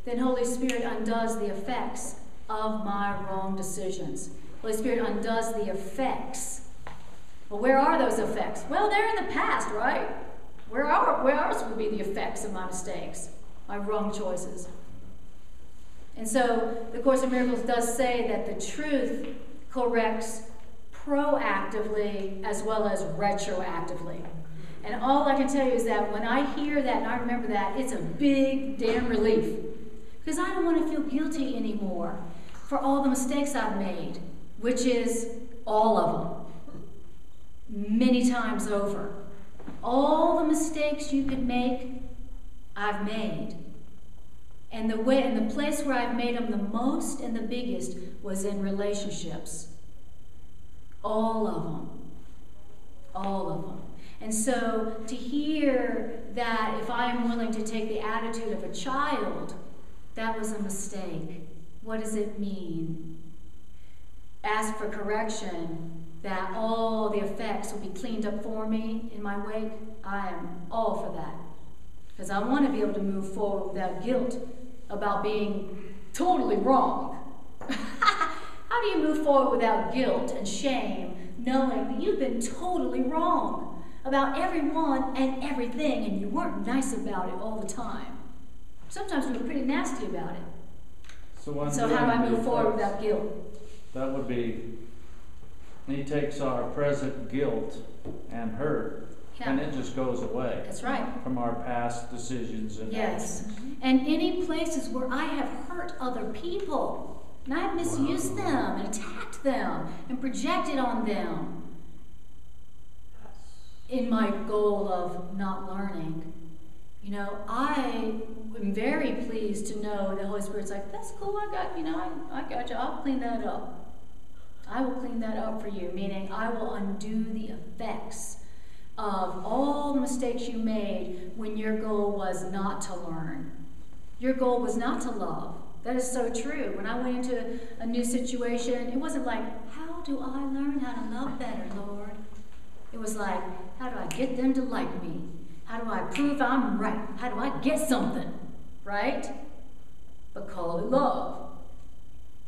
then Holy Spirit undoes the effects of my wrong decisions. Holy Spirit undoes the effects. Well, where are those effects? Well, they're in the past, right? Where else would be the effects of my mistakes, my wrong choices? And so the Course in Miracles does say that the truth corrects proactively as well as retroactively. And all I can tell you is that when I hear that and I remember that, it's a big damn relief. Because I don't want to feel guilty anymore for all the mistakes I've made, which is all of them, many times over. All the mistakes you could make, I've made. And the place where I've made them the most and the biggest was in relationships. All of them. All of them. And so to hear that if I am willing to take the attitude of a child, that was a mistake. What does it mean? Ask for correction. that all the effects will be cleaned up for me in my wake, I am all for that. Because I want to be able to move forward without guilt about being totally wrong. How do you move forward without guilt and shame, knowing that you've been totally wrong about everyone and everything, and you weren't nice about it all the time? Sometimes we were pretty nasty about it. So how do I move forward without guilt? That would be, he takes our present guilt and hurt, and it just goes away. That's right. From our past decisions and actions. And any places where I have hurt other people, and I've misused them and attacked them and projected on them in my goal of not learning. You know, I am very pleased to know the Holy Spirit's like, that's cool, I got you, I'll clean that up. I will clean that up for you, meaning I will undo the effects of all the mistakes you made when your goal was not to learn. Your goal was not to love. That is so true. When I went into a new situation, it wasn't like, how do I learn how to love better, Lord? It was like, how do I get them to like me? How do I prove I'm right? How do I get something, right? But call it love.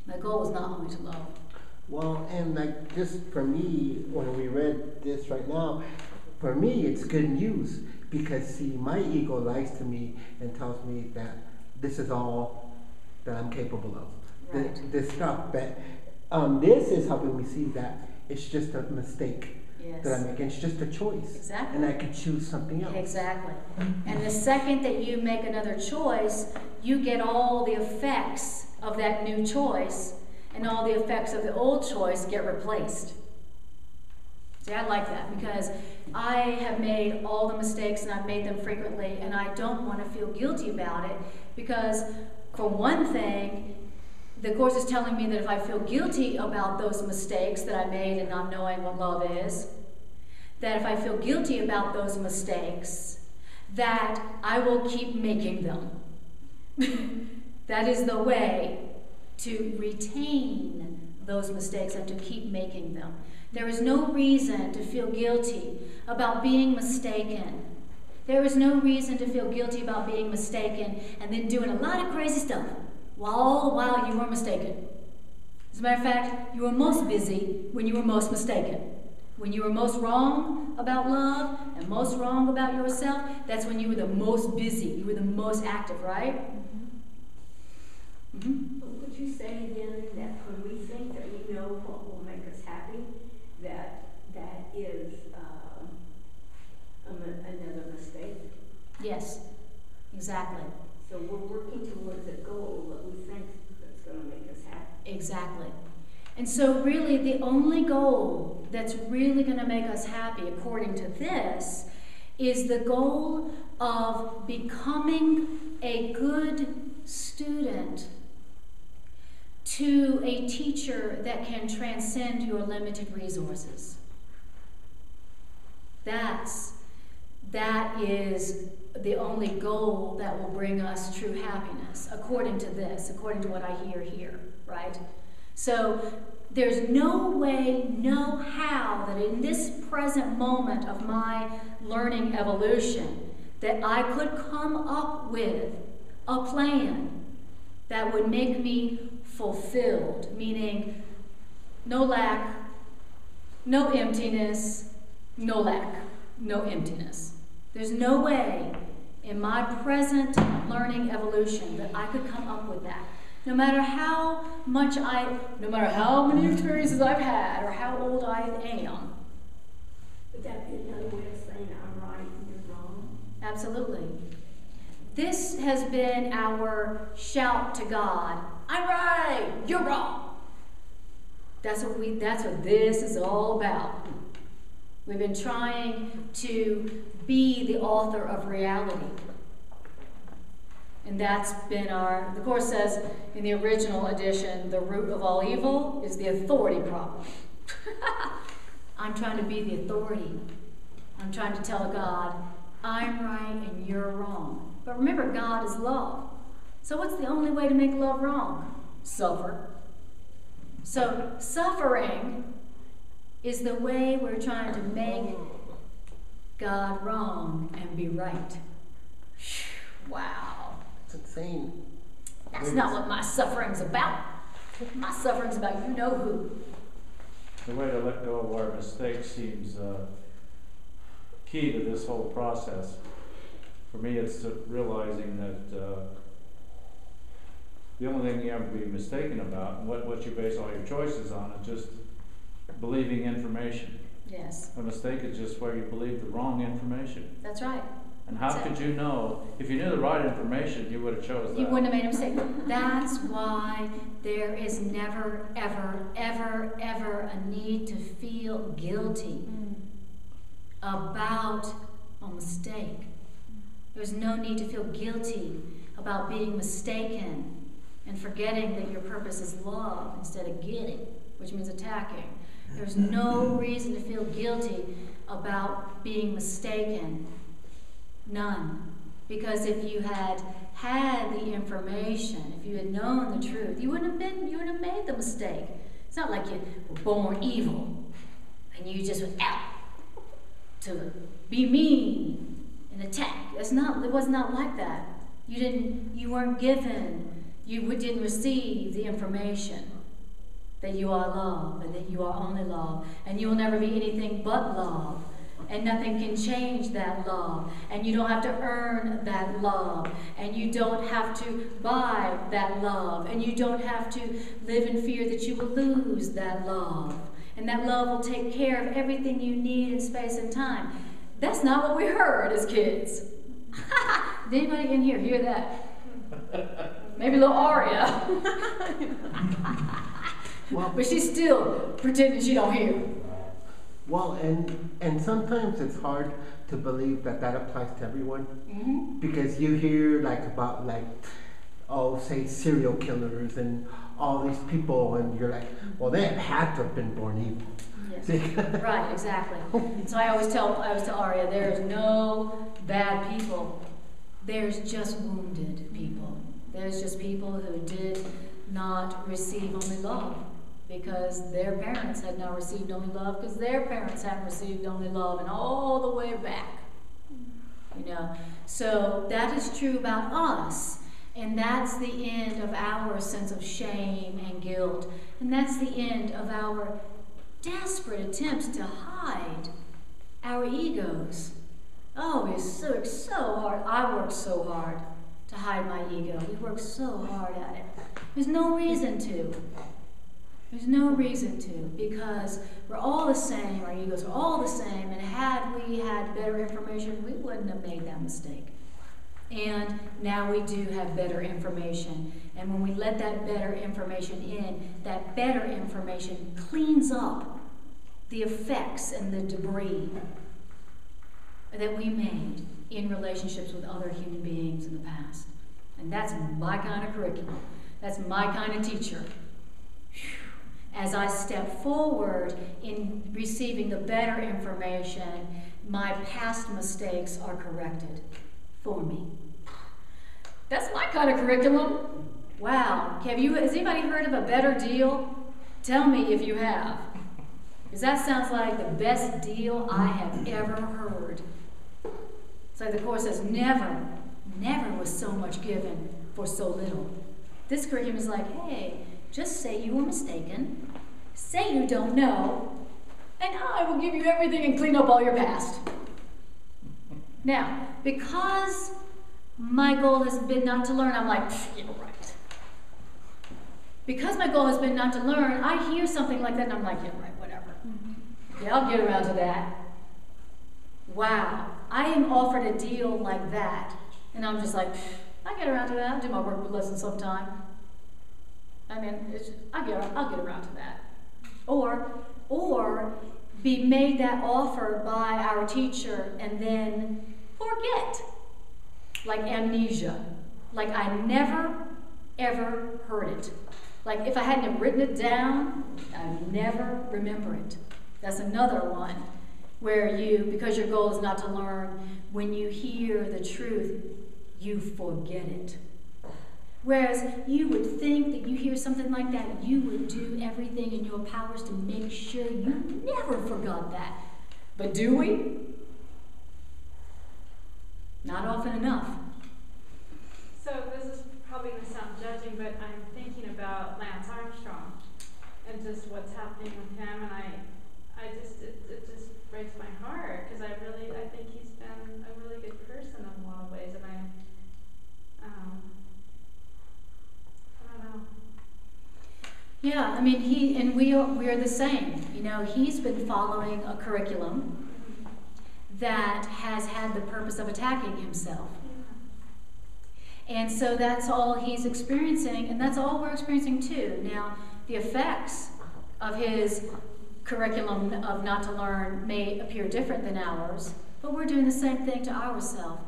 My goal was not only to love. Well, and like just for me, when we read this right now, for me it's good news, because see, my ego lies to me and tells me that this is all that I'm capable of. Right. This stuff, but this is helping me see that it's just a mistake. Yes. That I make. It's just a choice. Exactly. And I could choose something else. Exactly. And the second that you make another choice, you get all the effects of that new choice, and all the effects of the old choice get replaced. See, I like that, because I have made all the mistakes, and I've made them frequently, and I don't want to feel guilty about it, because for one thing, the Course is telling me that if I feel guilty about those mistakes that I made and not knowing what love is, that if I feel guilty about those mistakes, that I will keep making them. That is the way to retain those mistakes and to keep making them. There is no reason to feel guilty about being mistaken. There is no reason to feel guilty about being mistaken and then doing a lot of crazy stuff all the while you were mistaken. As a matter of fact, you were most busy when you were most mistaken. When you were most wrong about love and most wrong about yourself, that's when you were the most busy. You were the most active, right? Mm-hmm. Would you say then that when we think that we know what will make us happy, that is another mistake? Yes, exactly. So we're working towards a goal that we think that's going to make us happy. Exactly. And so really the only goal that's really going to make us happy, according to this, is the goal of becoming a good student to a teacher that can transcend your limited resources. That is the only goal that will bring us true happiness, according to this, according to what I hear here, right? So there's no way, no how that in this present moment of my learning evolution that I could come up with a plan that would make me fulfilled, meaning no lack, no emptiness, no lack, no emptiness. There's no way in my present learning evolution that I could come up with that. No matter how many experiences I've had or how old I am. Would that be another way of saying I'm right and you're wrong? Absolutely. This has been our shout to God. I'm right, you're wrong. That's what this is all about. We've been trying to be the author of reality. And that's been the Course says in the original edition, the root of all evil is the authority problem. I'm trying to be the authority. I'm trying to tell God, I'm right and you're wrong. But remember, God is love. So what's the only way to make love wrong? Suffer. So suffering is the way we're trying to make God wrong and be right. Wow. It's insane. That's not what my suffering's about. My suffering's about you know who. The way to let go of our mistakes seems key to this whole process. For me, it's realizing that the only thing you ever be mistaken about, and what you base all your choices on, is just believing information. Yes. A mistake is just where you believe the wrong information. That's right. And how could you know? If you knew the right information, you would have chosen that. You wouldn't have made a mistake. That's why there is never, ever, ever, ever a need to feel guilty about a mistake. There's no need to feel guilty about being mistaken and forgetting that your purpose is love instead of getting, which means attacking. There's no reason to feel guilty about being mistaken. None. Because if you had the information, if you had known the truth, you wouldn't have made the mistake. It's not like you were born evil and you just went out to be mean and attack. It was not like that. You didn't receive the information that you are love and that you are only love, and you will never be anything but love. And nothing can change that love. And you don't have to earn that love. And you don't have to buy that love. And you don't have to live in fear that you will lose that love. And that love will take care of everything you need in space and time. That's not what we heard as kids. Did anybody in here hear that? Maybe little Aria. Well, but she's still pretending she don't hear. Well, and sometimes it's hard to believe that applies to everyone, because you hear about say serial killers and all these people, and you're like, well, they had to have been born evil. Yes. Right, exactly. So I always tell Aria, there's no bad people. There's just wounded people. There's just people who did not receive only love, because their parents had not received only love, because their parents hadn't received only love, and all the way back. So that is true about us, and that's the end of our sense of shame and guilt, and that's the end of our desperate attempts to hide our egos. Oh, it's so hard. I worked so hard to hide my ego. We worked so hard at it. There's no reason to. There's no reason to, because we're all the same, our egos are all the same, and had we had better information, we wouldn't have made that mistake. And now we do have better information, and when we let that better information in, that better information cleans up the effects and the debris that we made in relationships with other human beings in the past. And that's my kind of curriculum. That's my kind of teacher. As I step forward in receiving the better information, my past mistakes are corrected for me. That's my kind of curriculum. Wow. Has anybody heard of a better deal? Tell me if you have. Because that sounds like the best deal I have ever heard. It's like the Course says, never was so much given for so little. This curriculum is like, hey, just say you were mistaken, say you don't know, and I will give you everything and clean up all your past. Now, because my goal has been not to learn, I'm like, you're right. Because my goal has been not to learn, I hear something like that and I'm like, yeah, right, whatever. Yeah, I'll get around to that. Wow, I am offered a deal like that, and I'm just like, I get around to that. I'll do my work lesson sometime. I mean, I'll get around to that. Or be made that offer by our teacher and then forget. Like amnesia. Like I never, ever heard it. Like if I hadn't written it down, I'd never remember it. That's another one where because your goal is not to learn, when you hear the truth, you forget it. Whereas you would think that you hear something like that, you would do everything in your powers to make sure you never forgot that. But do we? Not often enough. So this is probably going to sound judging, but I'm thinking about Lance Armstrong and just what's happening with him, and it just breaks my heart, because I think he's been a really good person in a lot of ways, and I don't know. Yeah, I mean, we are the same. You know, he's been following a curriculum that has had the purpose of attacking himself. And so that's all he's experiencing, and that's all we're experiencing too. Now, the effects of his curriculum of not to learn may appear different than ours, but we're doing the same thing to ourselves.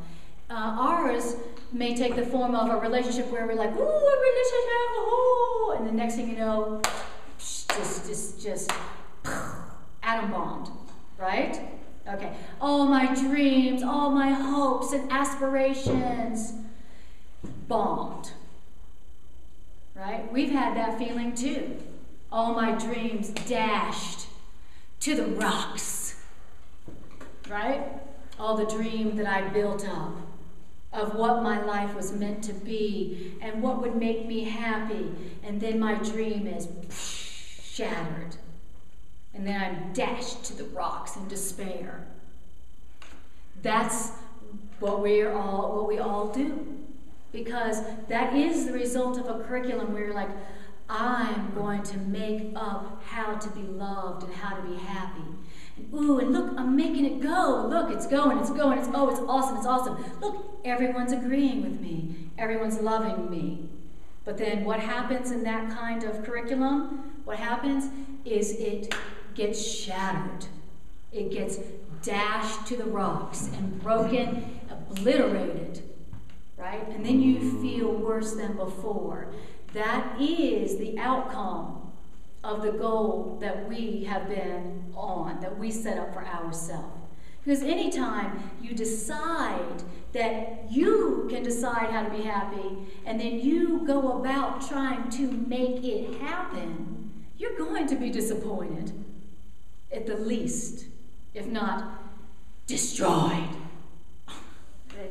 Ours may take the form of a relationship where we're like, ooh, a relationship, ooh, and the next thing you know, just atom bombed, right? Okay, all my dreams, all my hopes and aspirations bombed, right? We've had that feeling too. All my dreams dashed to the rocks, right? All the dream that I built up of what my life was meant to be and what would make me happy, and then my dream is shattered, and then I'm dashed to the rocks in despair. That's what we all do, because that is the result of a curriculum where you're like, I'm going to make up how to be loved and how to be happy. And ooh, and look, I'm making it go. Look, it's going, it's going, it's awesome, it's awesome. Look, everyone's agreeing with me. Everyone's loving me. But then what happens in that kind of curriculum? What happens is it gets shattered. It gets dashed to the rocks and broken, obliterated, right? And then you feel worse than before. That is the outcome of the goal that we have been on, that we set up for ourselves. Because anytime you decide that you can decide how to be happy, and then you go about trying to make it happen, you're going to be disappointed, at the least, if not destroyed.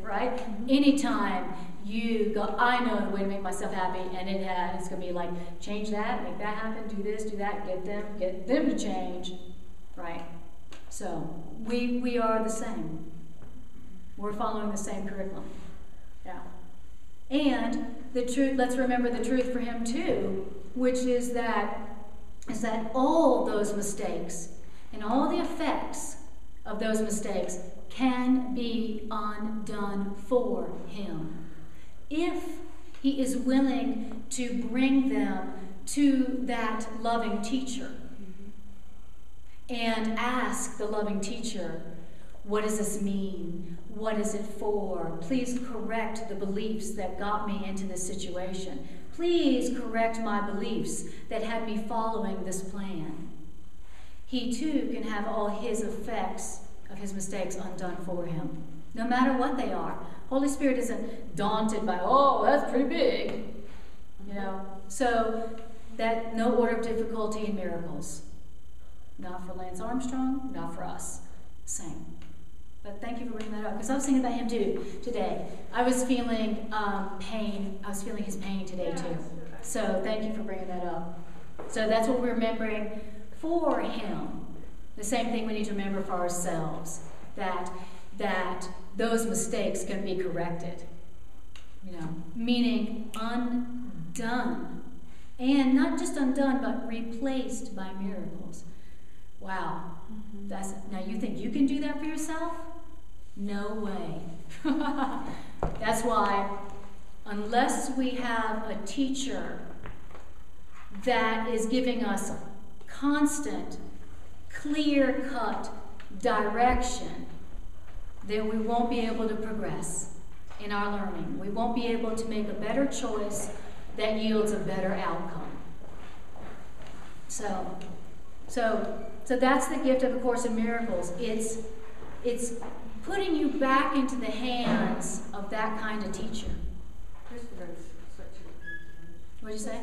Right? Anytime you go, I know the way to make myself happy, and it's going to be like, change that, make that happen, do this, do that, get them to change, right? So we are the same. We're following the same curriculum. Yeah. And the truth, let's remember the truth for him too, which is that all those mistakes and all the effects of those mistakes can be undone for him if he is willing to bring them to that loving teacher and ask the loving teacher, what does this mean? What is it for? Please correct the beliefs that got me into this situation. Please correct my beliefs that had me following this plan. He too can have all his effects of his mistakes undone for him, no matter what they are. Holy Spirit isn't daunted by, oh, that's pretty big, you know. So that no order of difficulty in miracles. Not for Lance Armstrong, not for us. Same. But thank you for bringing that up, because I was thinking about him too today. I was feeling pain. I was feeling his pain today too. So thank you for bringing that up. So that's what we're remembering for him. The same thing we need to remember for ourselves, that those mistakes can be corrected, you know, meaning undone. And not just undone, but replaced by miracles. Wow. Now you think you can do that for yourself? No way. That's why, unless we have a teacher that is giving us constant, clear-cut direction, then we won't be able to progress in our learning. We won't be able to make a better choice that yields a better outcome. So that's the gift of A Course in Miracles. It's putting you back into the hands of that kind of teacher. Christopher's such a What'd you say?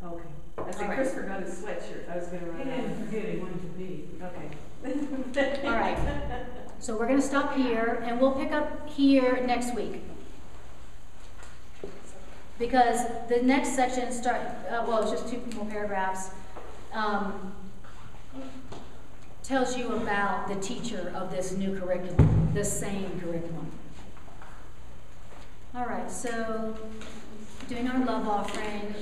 Okay. I said, All right. Chris forgot his sweatshirt. I was gonna run out. He didn't forget he wanted to be. Okay. All right. So we're going to stop here, and we'll pick up here next week. Because the next section it's just 2 more paragraphs, tells you about the teacher of this new curriculum, the Sane Curriculum. All right, so doing our love offering.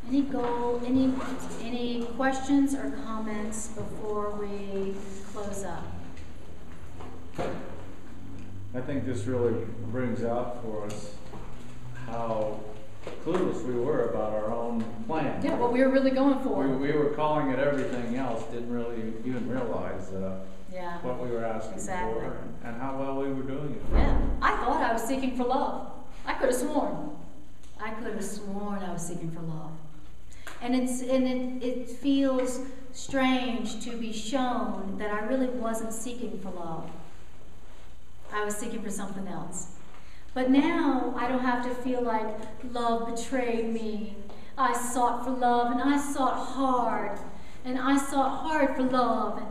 Any questions or comments before we close up? I think this really brings out for us how clueless we were about our own plan. Yeah, what we were really going for. We were calling it everything else, didn't really even realize Yeah. what we were asking Exactly. for and how well we were doing it. Yeah, I thought I was seeking for love. I could have sworn I was seeking for love. And it feels strange to be shown that I really wasn't seeking for love. I was seeking for something else. But now I don't have to feel like love betrayed me. I sought for love and I sought hard. And I sought hard for love.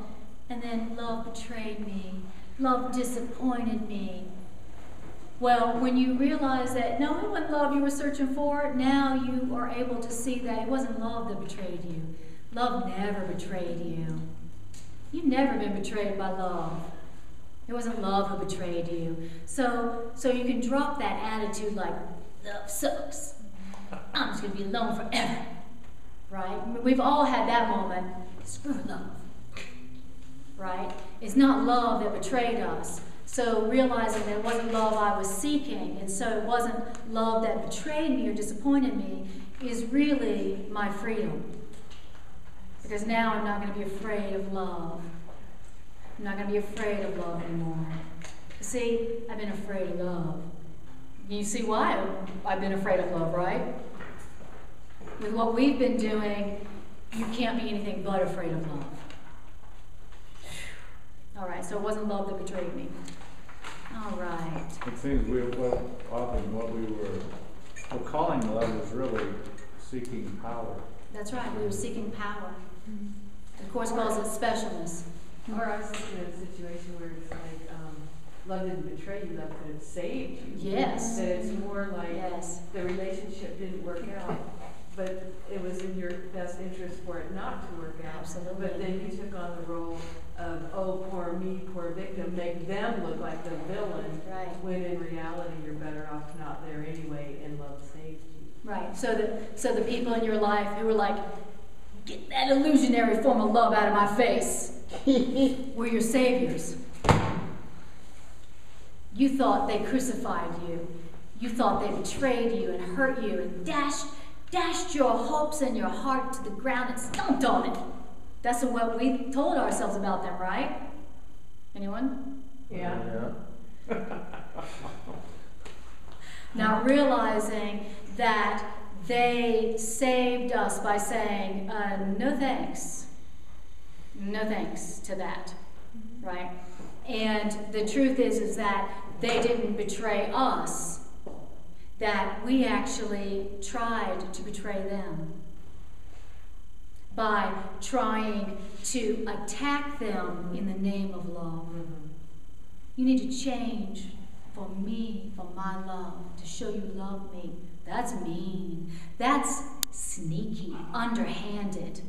And then love betrayed me. Love disappointed me. Well, when you realize that no, it wasn't love you were searching for, now you are able to see that it wasn't love that betrayed you. Love never betrayed you. You've never been betrayed by love. It wasn't love who betrayed you. So you can drop that attitude like, love sucks. I'm just going to be alone forever. Right? We've all had that moment. Screw love. Right? It's not love that betrayed us. So realizing that it wasn't love I was seeking, and so it wasn't love that betrayed me or disappointed me, is really my freedom. Because now I'm not going to be afraid of love. I'm not going to be afraid of love anymore. See, I've been afraid of love. You see why I've been afraid of love, right? With what we've been doing, you can't be anything but afraid of love. All right, so it wasn't love that betrayed me. All right. It seems often what we were calling love was really seeking power. That's right, we were seeking power. The Course calls it specialness. Or I was thinking of a situation where it's like, love didn't betray you, love could have saved you. Yes. That it's more like Yes. the relationship didn't work out, but it was in your best interest for it not to work out. Absolutely. But then you took on the role of, oh, poor me, poor victim, make them look like the villain. Right. When in reality you're better off not there anyway, and love saved you. Right. So the people in your life who were like, get that illusionary form of love out of my face, were your saviors. You thought they crucified you. You thought they betrayed you and hurt you and dashed your hopes and your heart to the ground and stomped on it. That's what we told ourselves about them, right? Anyone? Yeah. Not realizing that they saved us by saying, no thanks. No thanks to that, right? And the truth is that they didn't betray us, that we actually tried to betray them by trying to attack them in the name of love. Mm-hmm. You need to change for me, for my love, to show you love me. That's mean. That's sneaky, underhanded.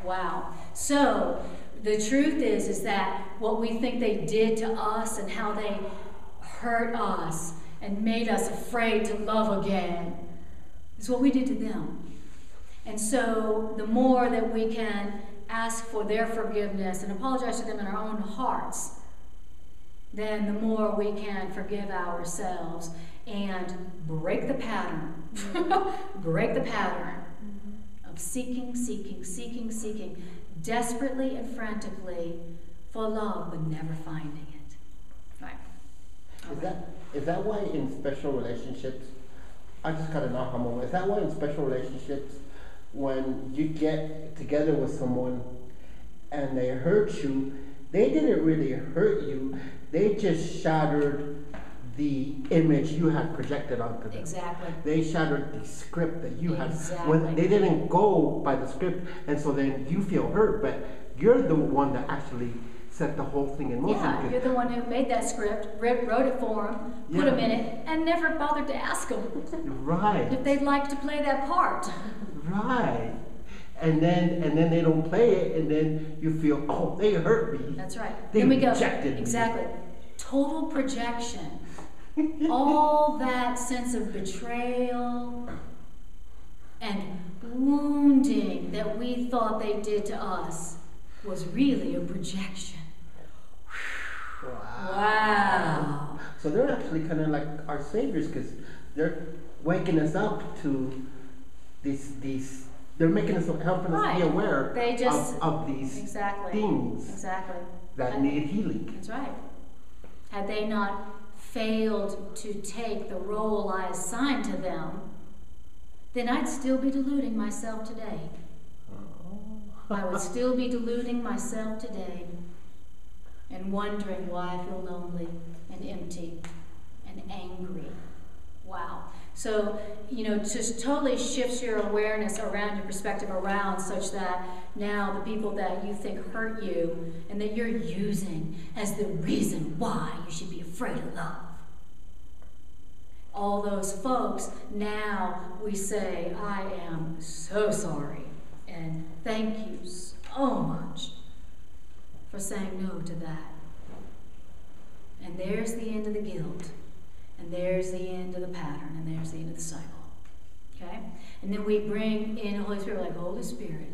Wow. So the truth is that what we think they did to us and how they hurt us and made us afraid to love again is what we did to them. And so the more that we can ask for their forgiveness and apologize to them in our own hearts, then the more we can forgive ourselves and break the pattern. Break the pattern of seeking, desperately and frantically for love, but never finding it. Right. Is that why in special relationships, I just got an aha moment, is that why in special relationships, when you get together with someone and they hurt you, they didn't really hurt you. They just shattered the image you had projected onto them. Exactly. They shattered the script that you had. Exactly. When they didn't go by the script, and so then you feel hurt, but you're the one that actually set the whole thing in motion. Yeah, you're the one who made that script, wrote it for them, put them in it, and never bothered to ask them Right. if they'd like to play that part. Right. And then they don't play it, and then you feel, oh, they hurt me. That's right. They Then we go, rejected me. exactly. Total projection. All that sense of betrayal and wounding that we thought they did to us was really a projection. Wow. So they're actually kind of like our saviors, because they're waking us up to these. They're making us, helping us be aware They just, of these exactly, things exactly. that need healing. That's right. Had they not failed to take the role I assigned to them, then I'd still be deluding myself today. I would still be deluding myself today and wondering why I feel lonely and empty and angry. Wow. So, just totally shifts your awareness around, your perspective around, such that now the people that you think hurt you and that you're using as the reason why you should be afraid of love. All those folks, now we say, I am so sorry and thank you so much for saying no to that. And there's the end of the guilt. And there's the end of the pattern, and there's the end of the cycle. Okay? And then we bring in the Holy Spirit, like, Holy Spirit,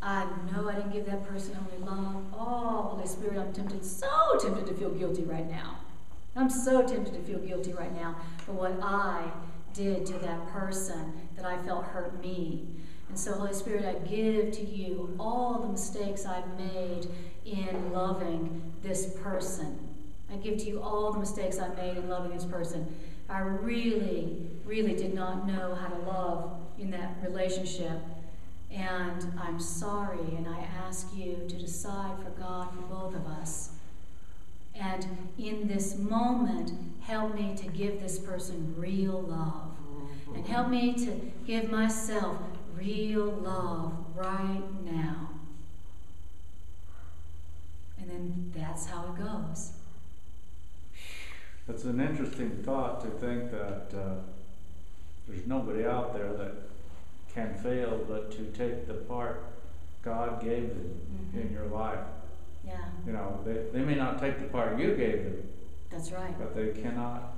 I know I didn't give that person only love. Oh, Holy Spirit, I'm so tempted to feel guilty right now. I'm so tempted to feel guilty right now for what I did to that person that I felt hurt me. And so, Holy Spirit, I give to you all the mistakes I've made in loving this person. I give to you all the mistakes I made in loving this person. I really, really did not know how to love in that relationship. And I'm sorry, and I ask you to decide for God for both of us. And in this moment, help me to give this person real love. And help me to give myself real love right now. And then that's how it goes. It's an interesting thought to think that there's nobody out there that can fail but to take the part God gave them in your life. Yeah. They may not take the part you gave them. That's right. But they cannot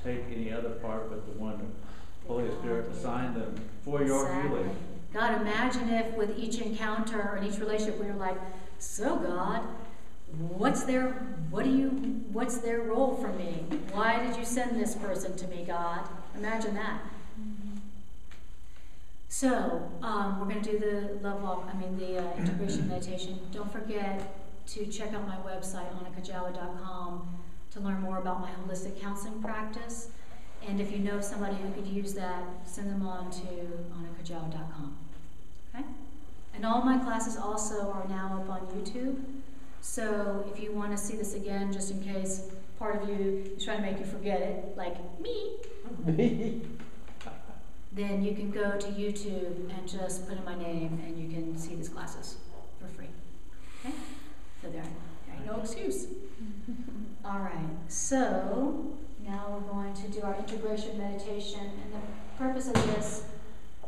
take any other part but the one the Holy Spirit assigned them for your healing. God, imagine if with each encounter or in each relationship we were like, so God, what's their role for me? Why did you send this person to me, God? Imagine that. So, we're going to do the integration meditation. Don't forget to check out my website, Kujawa.com, to learn more about my holistic counseling practice. And if you know somebody who could use that, send them on to Kujawa.com. Okay? And all my classes also are now up on YouTube. So if you want to see this again, just in case part of you is trying to make you forget it, like me, then you can go to YouTube and just put in my name and you can see these classes for free. Okay? So there ain't no excuse. All right, so now we're going to do our integration meditation, and the purpose of this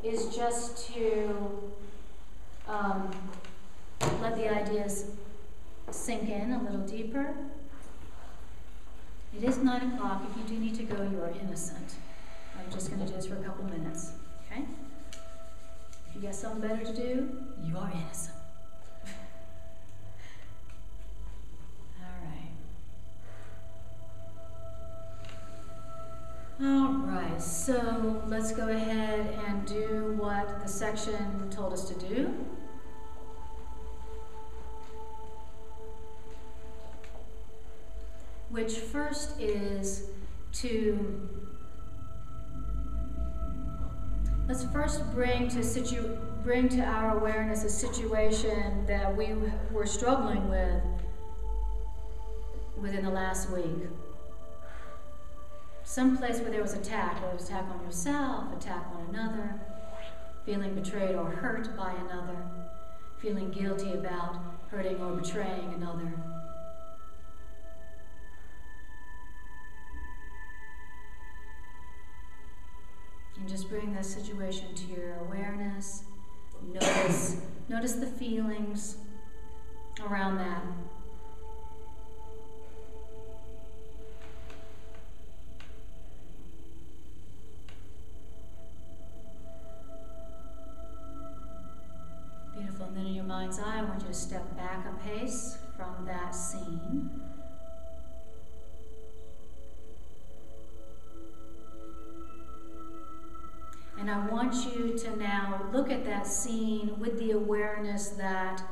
is just to let the ideas sink in a little deeper. It is 9 o'clock. If you do need to go, you are innocent. I'm just going to do this for a couple minutes, okay? If you got something better to do, you are innocent. All right, so let's go ahead and do what the section told us to do. Which first is let's first bring to bring to our awareness a situation that we were struggling with within the last week. Some place where there was attack, whether it was attack on yourself, attack on another, feeling betrayed or hurt by another, feeling guilty about hurting or betraying another. And just bring that situation to your awareness. Notice the feelings around that. Beautiful. And then in your mind's eye, I want you to step back a pace from that scene. And I want you to now look at that scene with the awareness that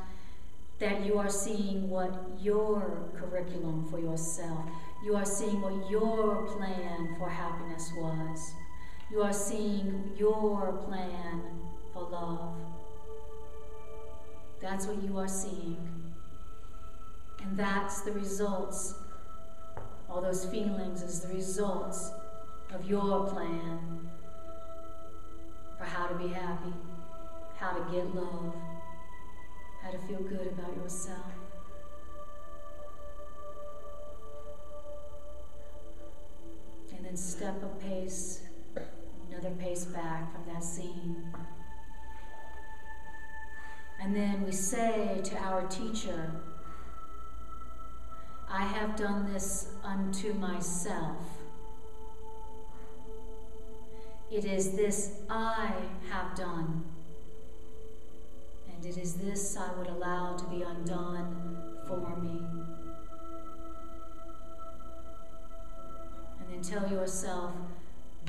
you are seeing what your curriculum for yourself, you are seeing what your plan for happiness was. You are seeing your plan for love. That's what you are seeing. And that's the results. All those feelings is the results of your plan for how to be happy, how to get love, how to feel good about yourself. And then step a pace, another pace back from that scene. And then we say to our teacher, I have done this unto myself. It is this I have done, and it is this I would allow to be undone for me. And then tell yourself,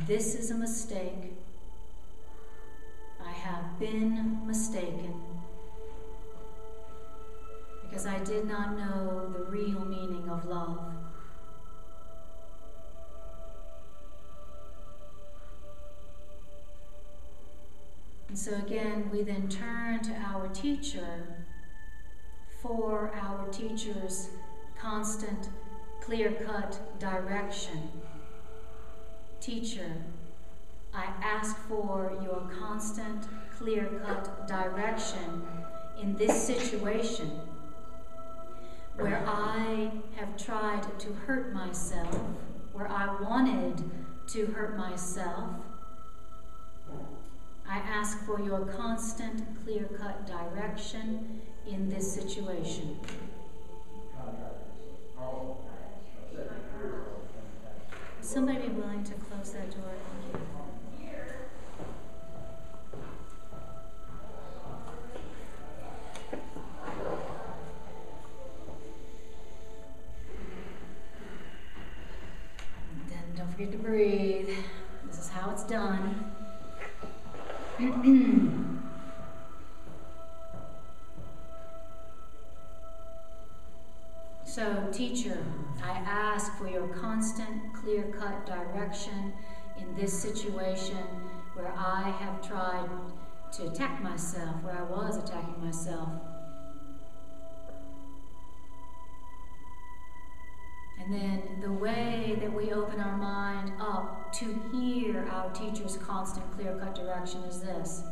this is a mistake. I have been mistaken because I did not know the real meaning of love. And so again, we then turn to our teacher for our teacher's constant, clear-cut direction. Teacher, I ask for your constant, clear-cut direction in this situation where I have tried to hurt myself, where I wanted to hurt myself. I ask for your constant, clear-cut direction in this situation. Would somebody be willing to close that door? Thank you. And then don't forget to breathe. This is how it's done. So, teacher, I ask for your constant, clear-cut direction in this situation where I have tried to attack myself, where I was attacking myself. And then the way that we open our mind up to hear our teacher's constant, clear-cut direction is this.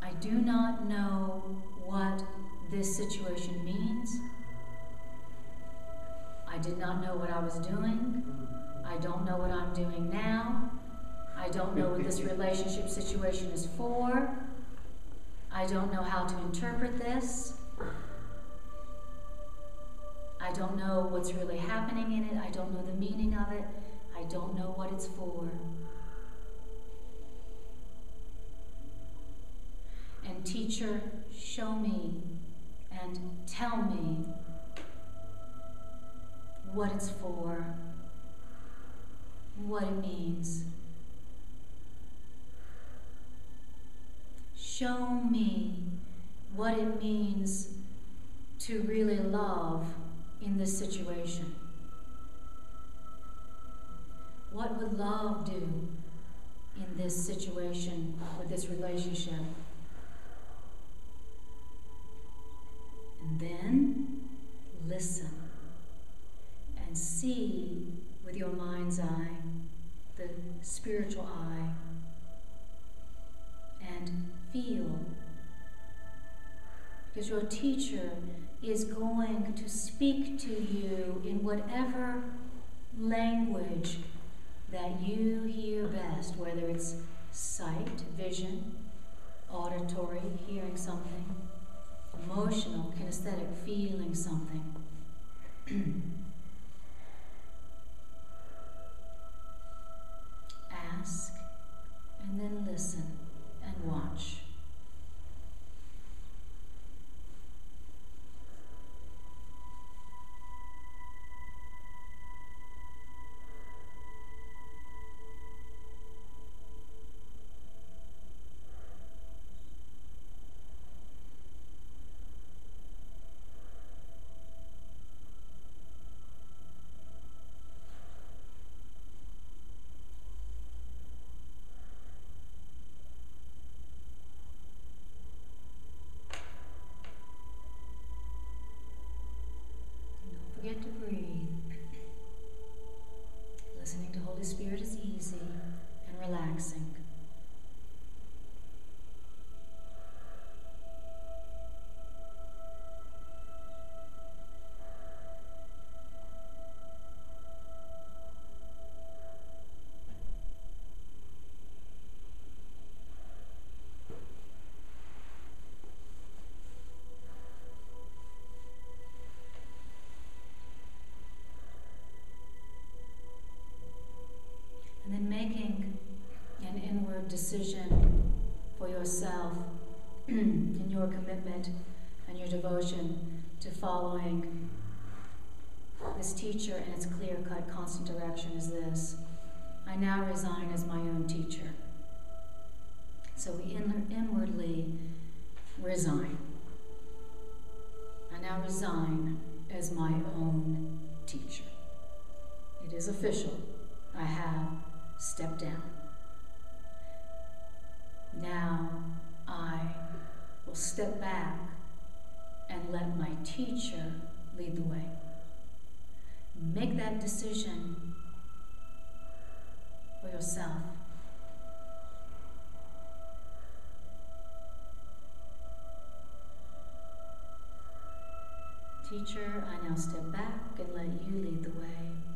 I do not know what this situation means. I did not know what I was doing. I don't know what I'm doing now. I don't know what this relationship situation is for. I don't know how to interpret this. I don't know what's really happening in it. I don't know the meaning of it. I don't know what it's for. And teacher, show me and tell me what it's for, what it means. Show me what it means to really love in this situation. What would love do in this situation, with this relationship. And then listen and see with your mind's eye, the spiritual eye, and feel. Because your teacher is going to speak to you in whatever language that you hear best, whether it's sight, vision, auditory, hearing something, emotional, kinesthetic, feeling something. Ask, and then listen and watch. Forget to breathe. Listening to Holy Spirit is easy and relaxing. And then making an inward decision for yourself in your commitment and your devotion to following this teacher and its clear-cut, constant direction is this: I now resign as my own teacher. So we inwardly resign. I now resign as my own teacher. It is official. I have stepped down. Now I will step back and let my teacher lead the way. Make that decision for yourself. Teacher, I now step back and let you lead the way.